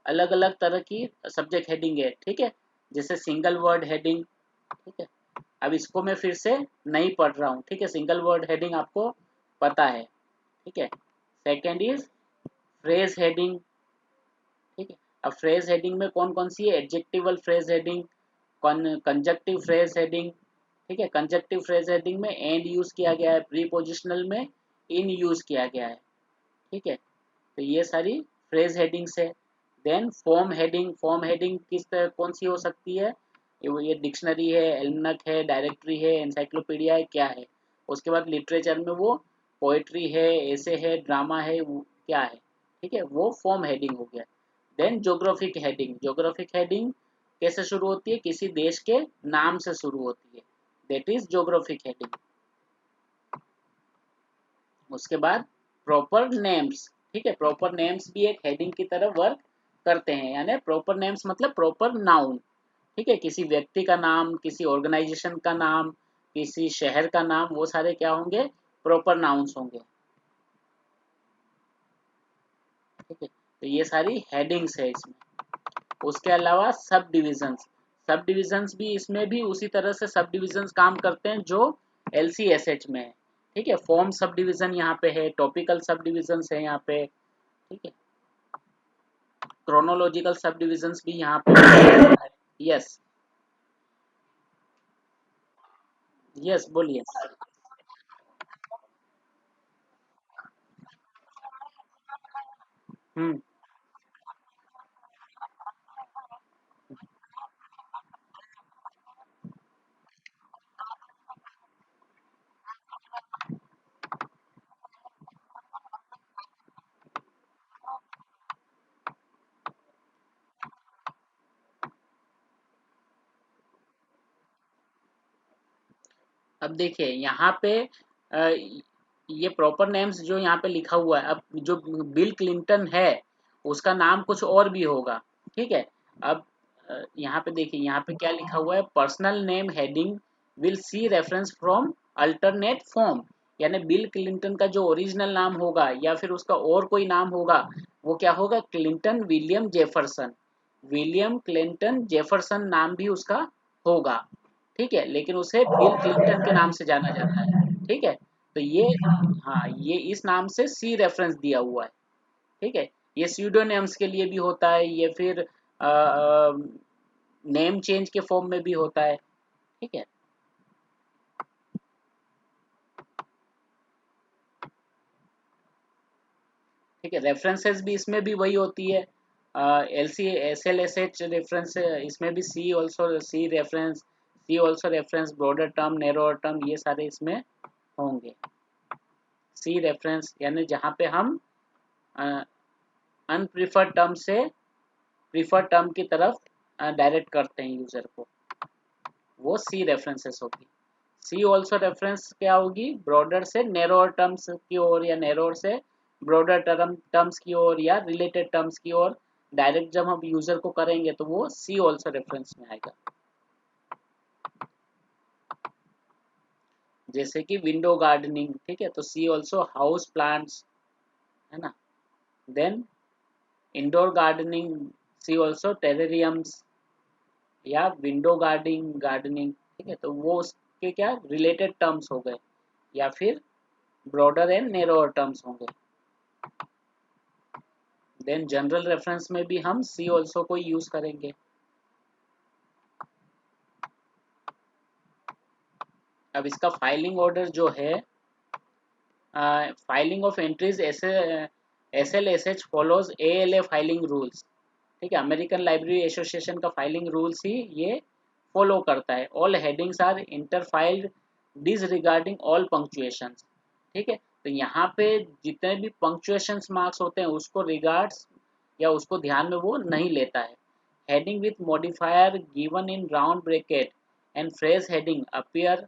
अलग अलग तरह की सब्जेक्ट हेडिंग है। ठीक है, जैसे सिंगल वर्ड हेडिंग। ठीक है, अब इसको मैं फिर से नहीं पढ़ रहा हूँ। ठीक है, सिंगल वर्ड हेडिंग आपको पता है। ठीक है, सेकेंड इज फ्रेज हेडिंग। ठीक है, अब फ्रेज हेडिंग में कौन कौन सी है? Adjectival phrase heading, conjunctive phrase heading. ठीक है, कंजक्टिव फ्रेज हेडिंग में एंड यूज किया गया है, प्रीपोजिशनल में इन यूज किया गया है। ठीक है, तो ये सारी फ्रेज हेडिंग्स है। Then form heading. Form heading किस तरह कौन सी हो सकती है? ये डिक्शनरी है, एल्मनक है, डायरेक्टरी है, एनसाइक्लोपीडिया है, क्या है? उसके बाद लिटरेचर में वो पोएट्री है, ऐसे है, ड्रामा है, वो क्या है? ठीक है, वो फॉर्म हेडिंग हो गया। Then geographic heading. Geographic heading कैसे शुरू होती है? किसी देश के नाम से शुरू होती है, दैट इज जोग्राफिक हेडिंग। उसके बाद प्रॉपर नेम्स। ठीक है, प्रॉपर नेम्स भी एक हेडिंग की तरह वर्क करते हैं, यानी प्रॉपर नेम्स मतलब प्रॉपर नाउन। ठीक है, किसी व्यक्ति का नाम, किसी ऑर्गेनाइजेशन का नाम, किसी शहर का नाम, वो सारे क्या होंगे? प्रॉपर नाउन्स होंगे। ठीक है, तो ये सारी हेडिंग्स है इसमें। उसके अलावा सब डिविजन्स। सब डिविजन्स भी इसमें भी उसी तरह से सब डिविजन्स काम करते हैं जो LCSH में है। ठीक है, फॉर्म सब डिविजन यहाँ पे है, टॉपिकल सब डिविजन्स है यहाँ पे। ठीक है, क्रोनोलॉजिकल सब डिविजन्स भी यहाँ पे है। यस, यस बोलिए। हम्म, अब देखिए यहाँ पे ये प्रॉपर नेम्स जो यहाँ पे लिखा हुआ है, अब जो बिल क्लिंटन है उसका नाम कुछ और भी होगा। ठीक है, अब यहाँ पे देखिए, यहाँ पे क्या लिखा हुआ है? Personal name heading will see reference from alternate form. यानी बिल क्लिंटन का जो ओरिजिनल नाम होगा या फिर उसका और कोई नाम होगा, वो क्या होगा? Clinton William Jefferson. William Clinton Jefferson नाम भी उसका होगा। ठीक है, लेकिन उसे बिल क्लिंटन के नाम से जाना जाता है। ठीक है, तो ये, हाँ, ये इस नाम से सी रेफरेंस दिया हुआ है। ठीक है, ये स्यूडोनेम्स के लिए भी होता है, ये फिर नेम चेंज के फॉर्म में भी होता है। ठीक है, ठीक है, रेफरेंसेस भी इसमें भी वही होती है। LCSLSH रेफरेंस, इसमें भी see also, see reference, see also reference, broader term, narrower term, ये सारे इसमें होंगे। सी रेफरेंस यानी जहाँ पे हम अनप्रिफर्ड टर्म से प्रीफर्ड टर्म की तरफ डायरेक्ट करते हैं यूजर को, वो सी रेफरेंसेस होगी। सी ऑल्सो रेफरेंस क्या होगी? ब्रॉडर से नैरोअर टर्म्स की ओर, या नैरोअर से ब्रॉडर टर्म्स की ओर, या रिलेटेड टर्म्स की ओर डायरेक्ट जब हम यूजर को करेंगे तो वो सी ऑल्सो रेफरेंस में आएगा। जैसे कि विंडो गार्डनिंग। ठीक है, तो सी ऑल्सो हाउस प्लांट्स, है ना। देन इंडोर गार्डनिंग, सी ऑल्सो टेरेरियम्स या विंडो गार्डनिंग। ठीक है, तो वो उसके क्या रिलेटेड टर्म्स हो गए, या फिर ब्रॉडर एंड नैरोअर टर्म्स होंगे। देन जनरल रेफरेंस में भी हम सी ऑल्सो को यूज करेंगे। अब इसका फाइलिंग ऑर्डर जो है, filing of entries SLSH follows ALA filing rules. ठीक है, अमेरिकन लाइब्रेरी एसोसिएशन का फाइलिंग रूल्स ही ये फॉलो करता है। All headings are interfiled disregarding all punctuation. ठीक है, तो यहाँ पे जितने भी पंक्चुएशन मार्क्स होते हैं उसको रिगार्ड्स या उसको ध्यान में वो नहीं लेता है। Heading with modifier given in round bracket and phrase heading appear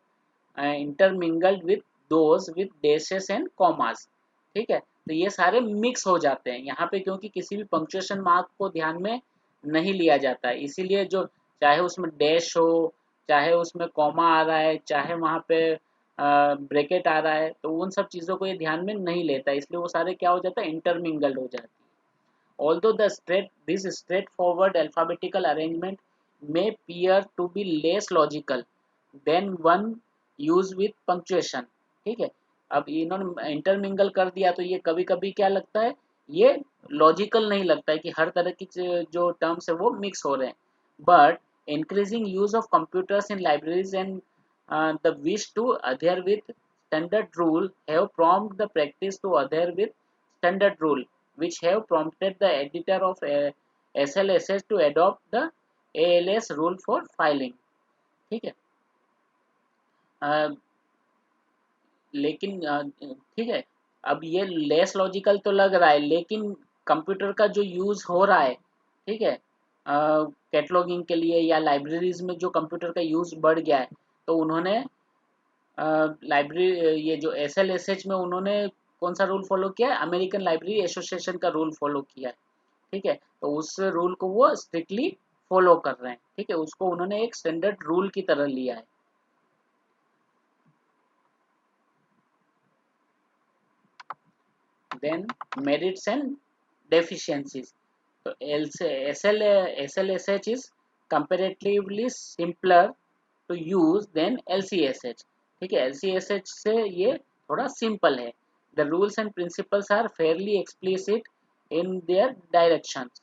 intermingled with those with dashes and commas. ठीक है, तो ये सारे मिक्स हो जाते हैं यहाँ पे, क्योंकि किसी भी पंक्चुएशन मार्क को ध्यान में नहीं लिया जाता है, इसीलिए जो चाहे उसमें डैश हो, चाहे उसमें कॉमा आ रहा है, चाहे वहाँ पे ब्रैकेट आ रहा है, तो उन सब चीज़ों को ये ध्यान में नहीं लेता, इसलिए वो सारे क्या हो जाता है, इंटरमिंगल्ड हो जाती है। Although this straightforward alphabetical arrangement may appear to be less logical than one used with punctuation। ठीक है, अब इन्होंने इंटरमिंगल कर दिया तो ये कभी कभी क्या लगता है, ये लॉजिकल नहीं लगता है कि हर तरह की जो टर्म्स है वो मिक्स हो रहे हैं। But increasing use of computers in libraries and the wish to adhere with standard rule have prompted the practice to adhere with standard rule, which have prompted the editor of SLSS to adopt the ALS rule for filing। ठीक है, अ, लेकिन ठीक है, अब ये less logical तो लग रहा है, लेकिन कंप्यूटर का जो यूज़ हो रहा है, ठीक है, कैटलॉगिंग के लिए या लाइब्रेरीज में जो कंप्यूटर का यूज़ बढ़ गया है, तो उन्होंने लाइब्रेरी ये जो SLSH में उन्होंने कौन सा रूल फॉलो किया है, अमेरिकन लाइब्रेरी एसोसिएशन का रूल फॉलो किया है। ठीक है, तो उस रूल को वो स्ट्रिक्टली फॉलो कर रहे हैं। ठीक है, उसको उन्होंने एक स्टैंडर्ड रूल की तरह लिया है। Then merits and deficiencies. तो SLSH is comparatively simpler to use than LCSH। ठीक है, LCSH से ये थोड़ा सिंपल है। The rules and principles are fairly explicit in their directions,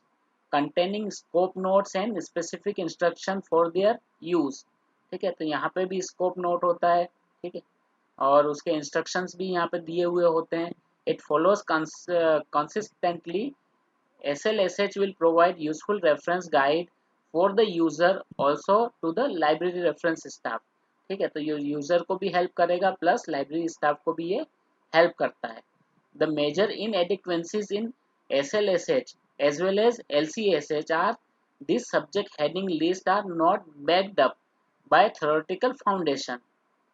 containing scope notes and specific instruction for their use। ठीक है, तो यहाँ पे भी स्कोप नोट होता है। ठीक है, और उसके इंस्ट्रक्शंस भी यहाँ पे दिए हुए होते हैं। It follows consistently। SLSH will provide useful reference guide for the user also to the library reference staff। ठीक है, तो ये यूजर को भी हेल्प करेगा प्लस लाइब्रेरी स्टाफ को भी ये हेल्प करता है। The major inadequacies in SLSH as well as LCSH are these subject heading lists are not backed up by theoretical foundation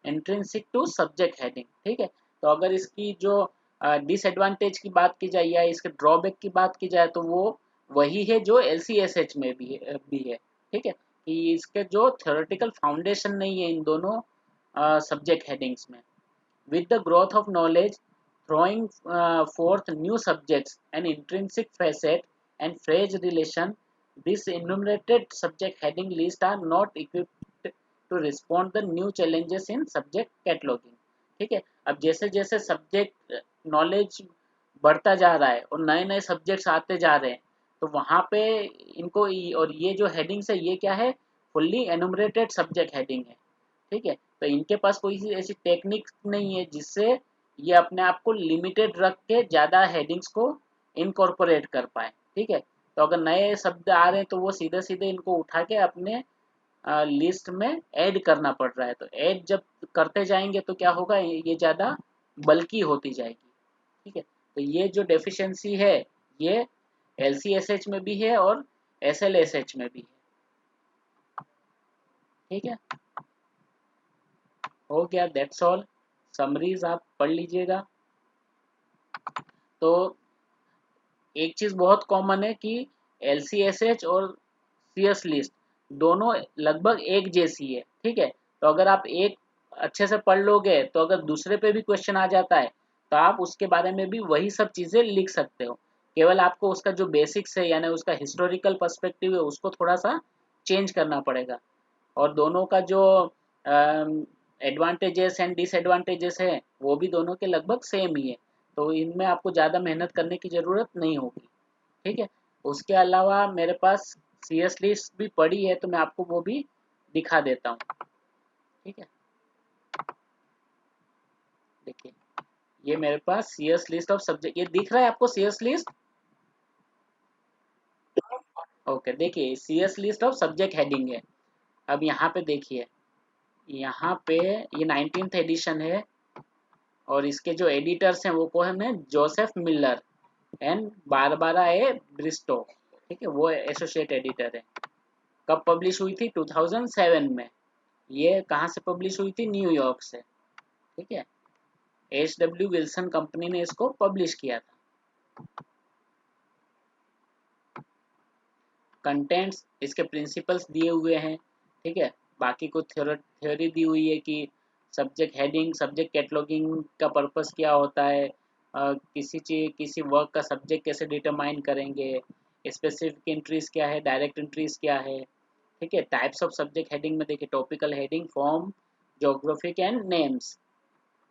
intrinsic to subject heading. ठीक है, तो अगर इसकी जो डिसएडवांटेज की बात की जाए या इसके ड्रॉबैक की बात की जाए तो वो वही है जो LCSH में भी है। ठीक है, कि इसके जो थ्योरेटिकल फाउंडेशन नहीं है इन दोनों सब्जेक्ट हेडिंग्स में। With the growth of knowledge throwing forth new subjects and intrinsic facet and phrase relation, these enumerated subject heading lists are not equipped to respond the new challenges in subject cataloging। ठीक है, अब जैसे जैसे subject knowledge बढ़ता जा रहा है और नए नए सब्जेक्ट्स आते जा रहे हैं, तो वहाँ पे इनको और ये जो हेडिंग्स है ये क्या है, फुल्ली एनुमरेटेड सब्जेक्ट हेडिंग है। ठीक है, तो इनके पास कोई ऐसी टेक्निक नहीं है जिससे ये अपने आप को लिमिटेड रख के ज़्यादा हेडिंग्स को इनकॉर्पोरेट कर पाए। ठीक है, तो अगर नए शब्द आ रहे हैं तो वो सीधे सीधे इनको उठा के अपने लिस्ट में ऐड करना पड़ रहा है। तो ऐड जब करते जाएंगे तो क्या होगा, ये ज़्यादा बल्कि होती जाएगी। ठीक है, तो ये जो डेफिशिएंसी है ये LCSH में भी है और SLSH में भी है। ठीक है, हो गया, दैट्स ऑल। समरीज आप पढ़ लीजिएगा। तो एक चीज़ बहुत कॉमन है कि LCSH और CS लिस्ट दोनों लगभग एक जैसी है। ठीक है, तो अगर आप एक अच्छे से पढ़ लोगे तो अगर दूसरे पे भी क्वेश्चन आ जाता है तो आप उसके बारे में भी वही सब चीज़ें लिख सकते हो। केवल आपको उसका जो बेसिक्स है यानी उसका हिस्टोरिकल पर्सपेक्टिव है उसको थोड़ा सा चेंज करना पड़ेगा। और दोनों का जो एडवांटेजेस एंड डिसएडवांटेजेस है वो भी दोनों के लगभग सेम ही है, तो इनमें आपको ज़्यादा मेहनत करने की ज़रूरत नहीं होगी। ठीक है, उसके अलावा मेरे पास CS लिस्ट भी पड़ी है तो मैं आपको वो भी दिखा देता हूँ। ठीक है, देखिए ये मेरे पास CS लिस्ट ऑफ सब्जेक्ट, ये दिख रहा है आपको CS लिस्ट? ओके, देखिए CS list of subject heading है। अब यहाँ पे देखिए, यहाँ पे ये 19th एडिशन है और इसके जो एडिटर्स हैं वो कौन है? Joseph Miller and Barbara A Bairstow, ठीक है, वो एसोसिएट एडिटर है। कब पब्लिश हुई थी? 2007 में। ये कहाँ से पब्लिश हुई थी? न्यूयॉर्क से, ठीक है। HW विल्सन कंपनी ने इसको पब्लिश किया था। कंटेंट्स, इसके प्रिंसिपल्स दिए हुए हैं, ठीक है। बाकी कुछ थ्योरी दी हुई है कि सब्जेक्ट हेडिंग, सब्जेक्ट कैटलॉगिंग का पर्पस क्या होता है, किसी चीज, किसी वर्क का सब्जेक्ट कैसे डिटरमाइन करेंगे, स्पेसिफिक एंट्रीज क्या है, डायरेक्ट एंट्रीज क्या है, ठीक है। टाइप्स ऑफ सब्जेक्ट हेडिंग में देखिए, topical heading, form, geographic and names,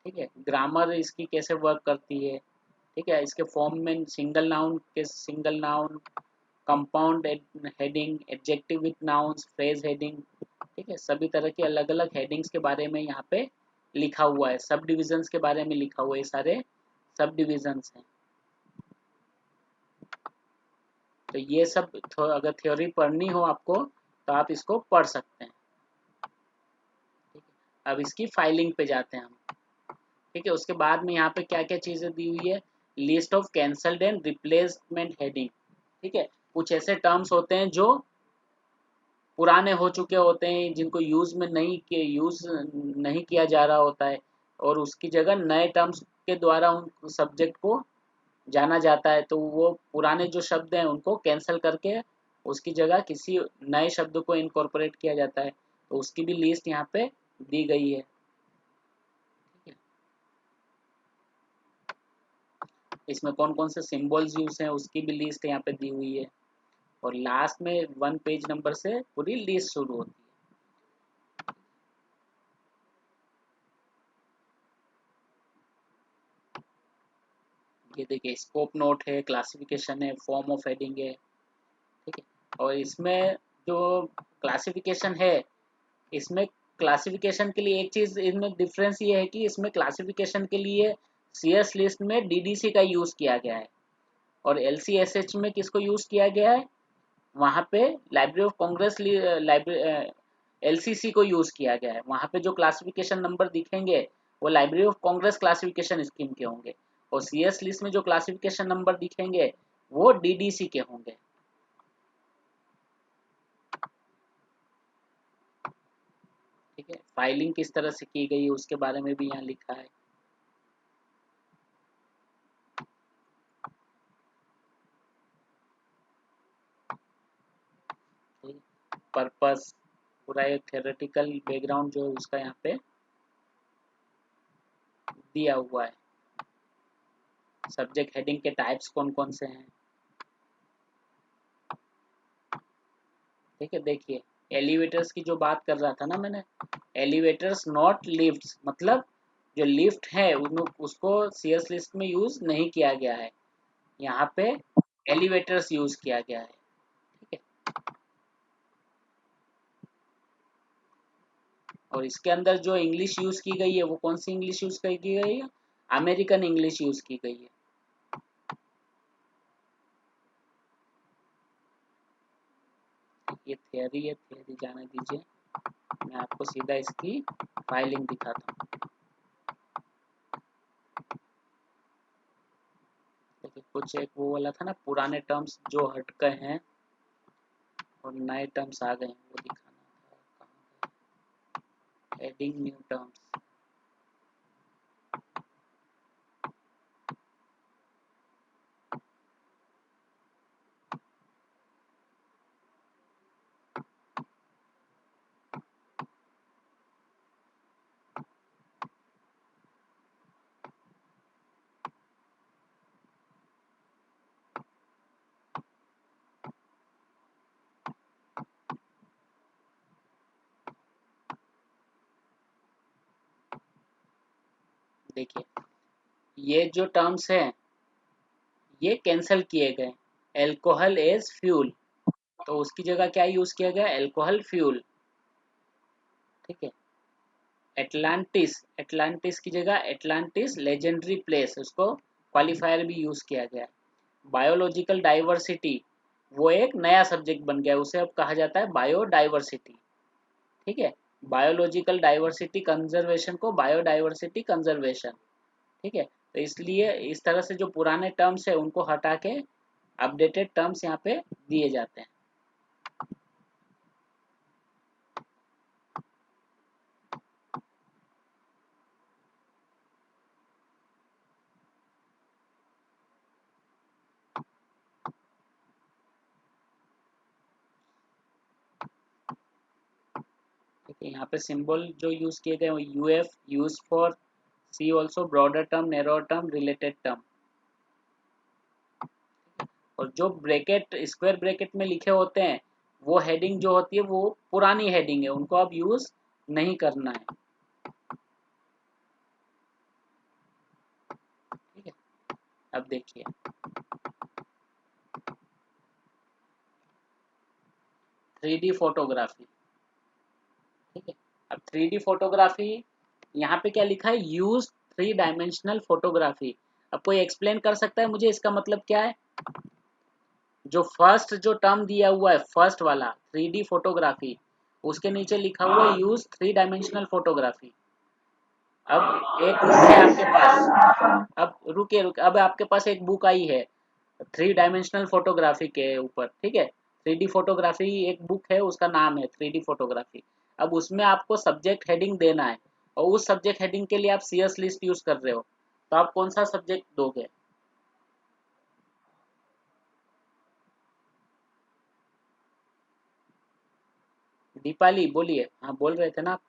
ठीक है। ग्रामर इसकी कैसे वर्क करती है, ठीक है। इसके फॉर्म में सिंगल नाउन के single noun, compound heading, adjective with nouns, phrase heading, ठीक है। सभी तरह के अलग अलग हेडिंग्स के बारे में यहाँ पे लिखा हुआ है। सब डिविजन्स के बारे में लिखा हुआ है, सारे सब डिविजन्स हैं। तो ये सब अगर थ्योरी पढ़नी हो आपको तो आप इसको पढ़ सकते हैं, ठीक है। अब इसकी फाइलिंग पे जाते हैं हम, ठीक है। उसके बाद में यहाँ पे क्या क्या चीज़ें दी हुई है? List of cancelled and replacement heading, ठीक है। कुछ ऐसे टर्म्स होते हैं जो पुराने हो चुके होते हैं, जिनको यूज नहीं किया जा रहा होता है, और उसकी जगह नए टर्म्स के द्वारा उन सब्जेक्ट को जाना जाता है। तो वो पुराने जो शब्द हैं उनको कैंसिल करके उसकी जगह किसी नए शब्द को इनकॉर्पोरेट किया जाता है। तो उसकी भी लिस्ट यहाँ पे दी गई है, ठीक है। इसमें कौन कौन से सिंबल्स यूज हैं उसकी भी लिस्ट यहाँ पे दी हुई है। और लास्ट में 1 पेज नंबर से पूरी लिस्ट शुरू होती है। ये देखिए, स्कोप नोट है, क्लासिफिकेशन है, फॉर्म ऑफ हेडिंग है, ठीक है। और इसमें जो क्लासिफिकेशन है, इसमें क्लासिफिकेशन के लिए एक चीज इनमें डिफरेंस ये है कि इसमें क्लासिफिकेशन के लिए CS लिस्ट में DDC का यूज किया गया है, और LCSH में किसको यूज किया गया है? वहाँ पे लाइब्रेरी ऑफ कांग्रेस LCC को यूज किया गया है। वहाँ पे जो क्लासिफिकेशन नंबर दिखेंगे वो library of Congress classification scheme के होंगे, और CS लिस्ट में जो क्लासिफिकेशन नंबर दिखेंगे वो DDC के होंगे। ठीक है, फाइलिंग किस तरह से की गई है उसके बारे में भी यहाँ लिखा है। पर्पस, पूरा एक थ्योरेटिकल बैकग्राउंड जो है उसका यहाँ पे दिया हुआ है। सब्जेक्ट हेडिंग के टाइप्स कौन कौन से हैं, ठीक है। देखिए, एलिवेटर्स की जो बात कर रहा था ना मैंने, एलिवेटर्स नॉट लिफ्ट्स, मतलब जो लिफ्ट है उसको CS लिस्ट में यूज नहीं किया गया है, यहाँ पे एलिवेटर्स यूज किया गया है, ठीक है। और इसके अंदर जो इंग्लिश यूज की गई है वो कौन सी इंग्लिश यूज की गई है? अमेरिकन इंग्लिश यूज की गई है। ये थियरी है, थियरी जाने दीजिए, मैं आपको सीधा इसकी फाइलिंग दिखाता हूँ। देखिए, कुछ एक वो वाला था ना, पुराने टर्म्स जो हट गए हैं और नए टर्म्स आ गए हैं, वो दिखाना था। एडिंग न्यू टर्म्स, देखिए ये जो टर्म्स हैं ये कैंसिल किए गए। एल्कोहल एज फ्यूल, तो उसकी जगह क्या यूज किया गया? एल्कोहल फ्यूल, ठीक है। एटलांटिस, एटलांटिस की जगह एटलांटिस लेजेंडरी प्लेस, उसको क्वालिफायर भी यूज किया गया है। बायोलॉजिकल डाइवर्सिटी वो एक नया सब्जेक्ट बन गया, उसे अब कहा जाता है बायोडाइवर्सिटी। ठीक है, बायोलॉजिकल डाइवर्सिटी कंजर्वेशन को बायोडाइवर्सिटी कंजर्वेशन। ठीक है, तो इसलिए इस तरह से जो पुराने टर्म्स है उनको हटा के अपडेटेड टर्म्स यहाँ पे दिए जाते हैं। ठीक है, यहाँ पे सिंबल जो यूज किए गए UF use for see also broader term, narrow term, related term. और जो ब्रैकेट स्क्वायर ब्रैकेट में लिखे होते हैं वो हेडिंग जो होती है वो पुरानी हेडिंग है, उनको अब यूज नहीं करना है। ठीक है, अब देखिए 3D फोटोग्राफी। ठीक है, अब 3D फोटोग्राफी यहाँ पे क्या लिखा है, यूज 3 डायमेंशनल फोटोग्राफी। अब कोई एक्सप्लेन कर सकता है मुझे इसका मतलब क्या है? जो फर्स्ट जो टर्म दिया हुआ है फर्स्ट वाला 3D फोटोग्राफी, उसके नीचे लिखा हुआ है यूज 3 डायमेंशनल फोटोग्राफी। अब एक बुक है आपके पास, अब रुके रुके, अब आपके पास एक बुक आई है 3 डायमेंशनल फोटोग्राफी के ऊपर। ठीक है, 3D फोटोग्राफी एक बुक है, उसका नाम है 3D फोटोग्राफी। अब उसमें आपको सब्जेक्ट हेडिंग देना है और उस सब्जेक्ट हेडिंग के लिए आप CS लिस्ट यूज कर रहे हो, तो आप कौन सा सब्जेक्ट दोगे? दीपाली बोलिए, हाँ बोल रहे थे ना आप?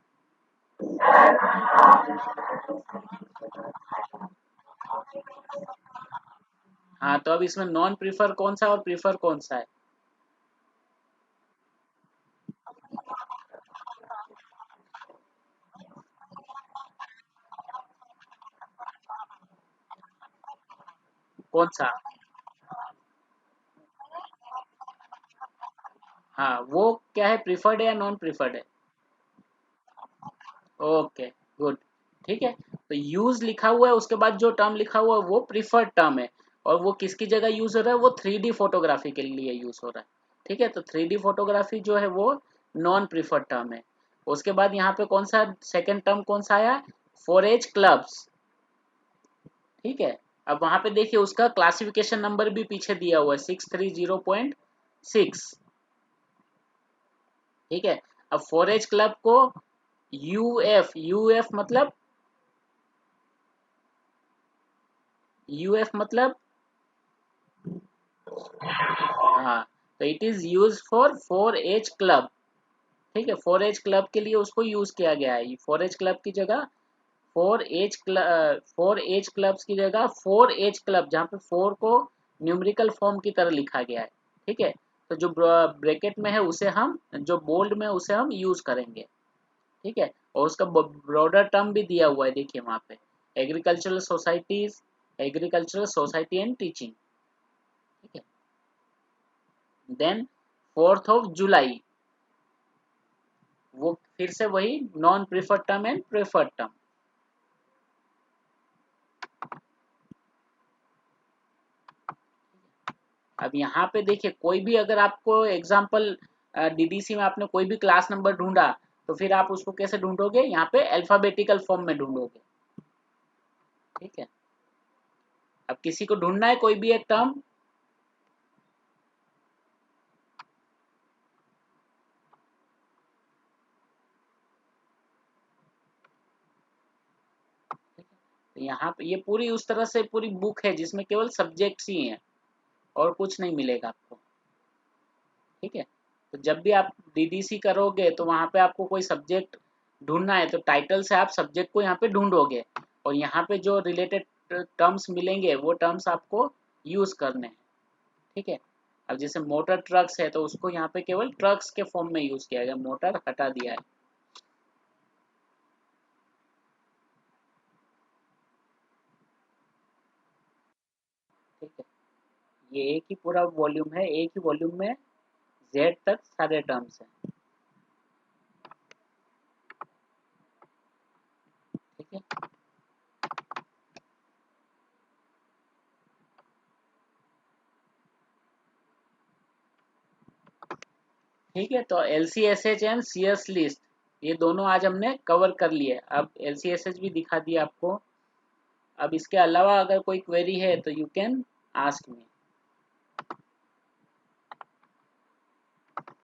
हाँ, तो अब इसमें नॉन प्रीफर कौन सा और प्रीफर कौन सा है? कौन सा? हाँ, वो क्या है, प्रीफर्ड है या नॉन प्रीफर्ड है? Okay, good. ठीक है, तो यूज लिखा हुआ है, उसके बाद जो टर्म लिखा हुआ है वो प्रीफर्ड टर्म है, और वो किसकी जगह यूज हो रहा है, वो 3D फोटोग्राफी के लिए यूज हो रहा है। ठीक है, तो 3D फोटोग्राफी जो है वो नॉन प्रीफर्ड टर्म है। उसके बाद यहाँ पे कौन सा सेकेंड टर्म कौन सा आया, 4H क्लब्स। ठीक है, अब वहां पे देखिए उसका क्लासिफिकेशन नंबर भी पीछे दिया हुआ है 630.6। ठीक है, अब 4H क्लब को यूएफ मतलब, यूएफ मतलब, हाँ, तो it is use for 4H club. ठीक है, 4H क्लब के लिए उसको यूज किया गया है। 4H क्लब की जगह 4H क्लब्स की जगह 4H क्लब, जहाँ पे 4 को न्यूमेरिकल फॉर्म की तरह लिखा गया है। ठीक है, तो जो ब्रैकेट में है उसे हम, जो बोल्ड में उसे हम यूज करेंगे। ठीक है, और उसका ब्रॉडर टर्म भी दिया हुआ है, देखिए वहां पे agricultural societies, agricultural society and teaching. ठीक है, देन 4 जुलाई, वो फिर से वही non preferred term and preferred term. अब यहाँ पे देखिए कोई भी, अगर आपको एग्जाम्पल DDC में आपने कोई भी क्लास नंबर ढूंढा, तो फिर आप उसको कैसे ढूंढोगे, यहाँ पे अल्फाबेटिकल फॉर्म में ढूंढोगे। ठीक है, अब किसी को ढूंढना है कोई भी एक टर्म, तो यहाँ पे ये पूरी उस तरह से पूरी बुक है जिसमें केवल सब्जेक्ट्स ही हैं और कुछ नहीं मिलेगा आपको। ठीक है, तो जब भी आप DDC करोगे तो वहां पे आपको कोई सब्जेक्ट ढूंढना है, तो टाइटल से आप सब्जेक्ट को यहाँ पे ढूंढोगे, और यहाँ पे जो रिलेटेड टर्म्स मिलेंगे वो टर्म्स आपको यूज करने हैं। ठीक है, अब जैसे मोटर ट्रक्स है तो उसको यहाँ पे केवल ट्रक्स के फॉर्म में यूज किया गया, मोटर हटा दिया है। ठीक है, ये एक ही पूरा वॉल्यूम है, एक ही वॉल्यूम में Z तक सारे टर्म्स हैं। ठीक है, तो LCSH एंड CS लिस्ट ये दोनों आज हमने कवर कर लिए। अब LCSH भी दिखा दिया आपको। अब इसके अलावा अगर कोई क्वेरी है तो यू कैन आस्क मी।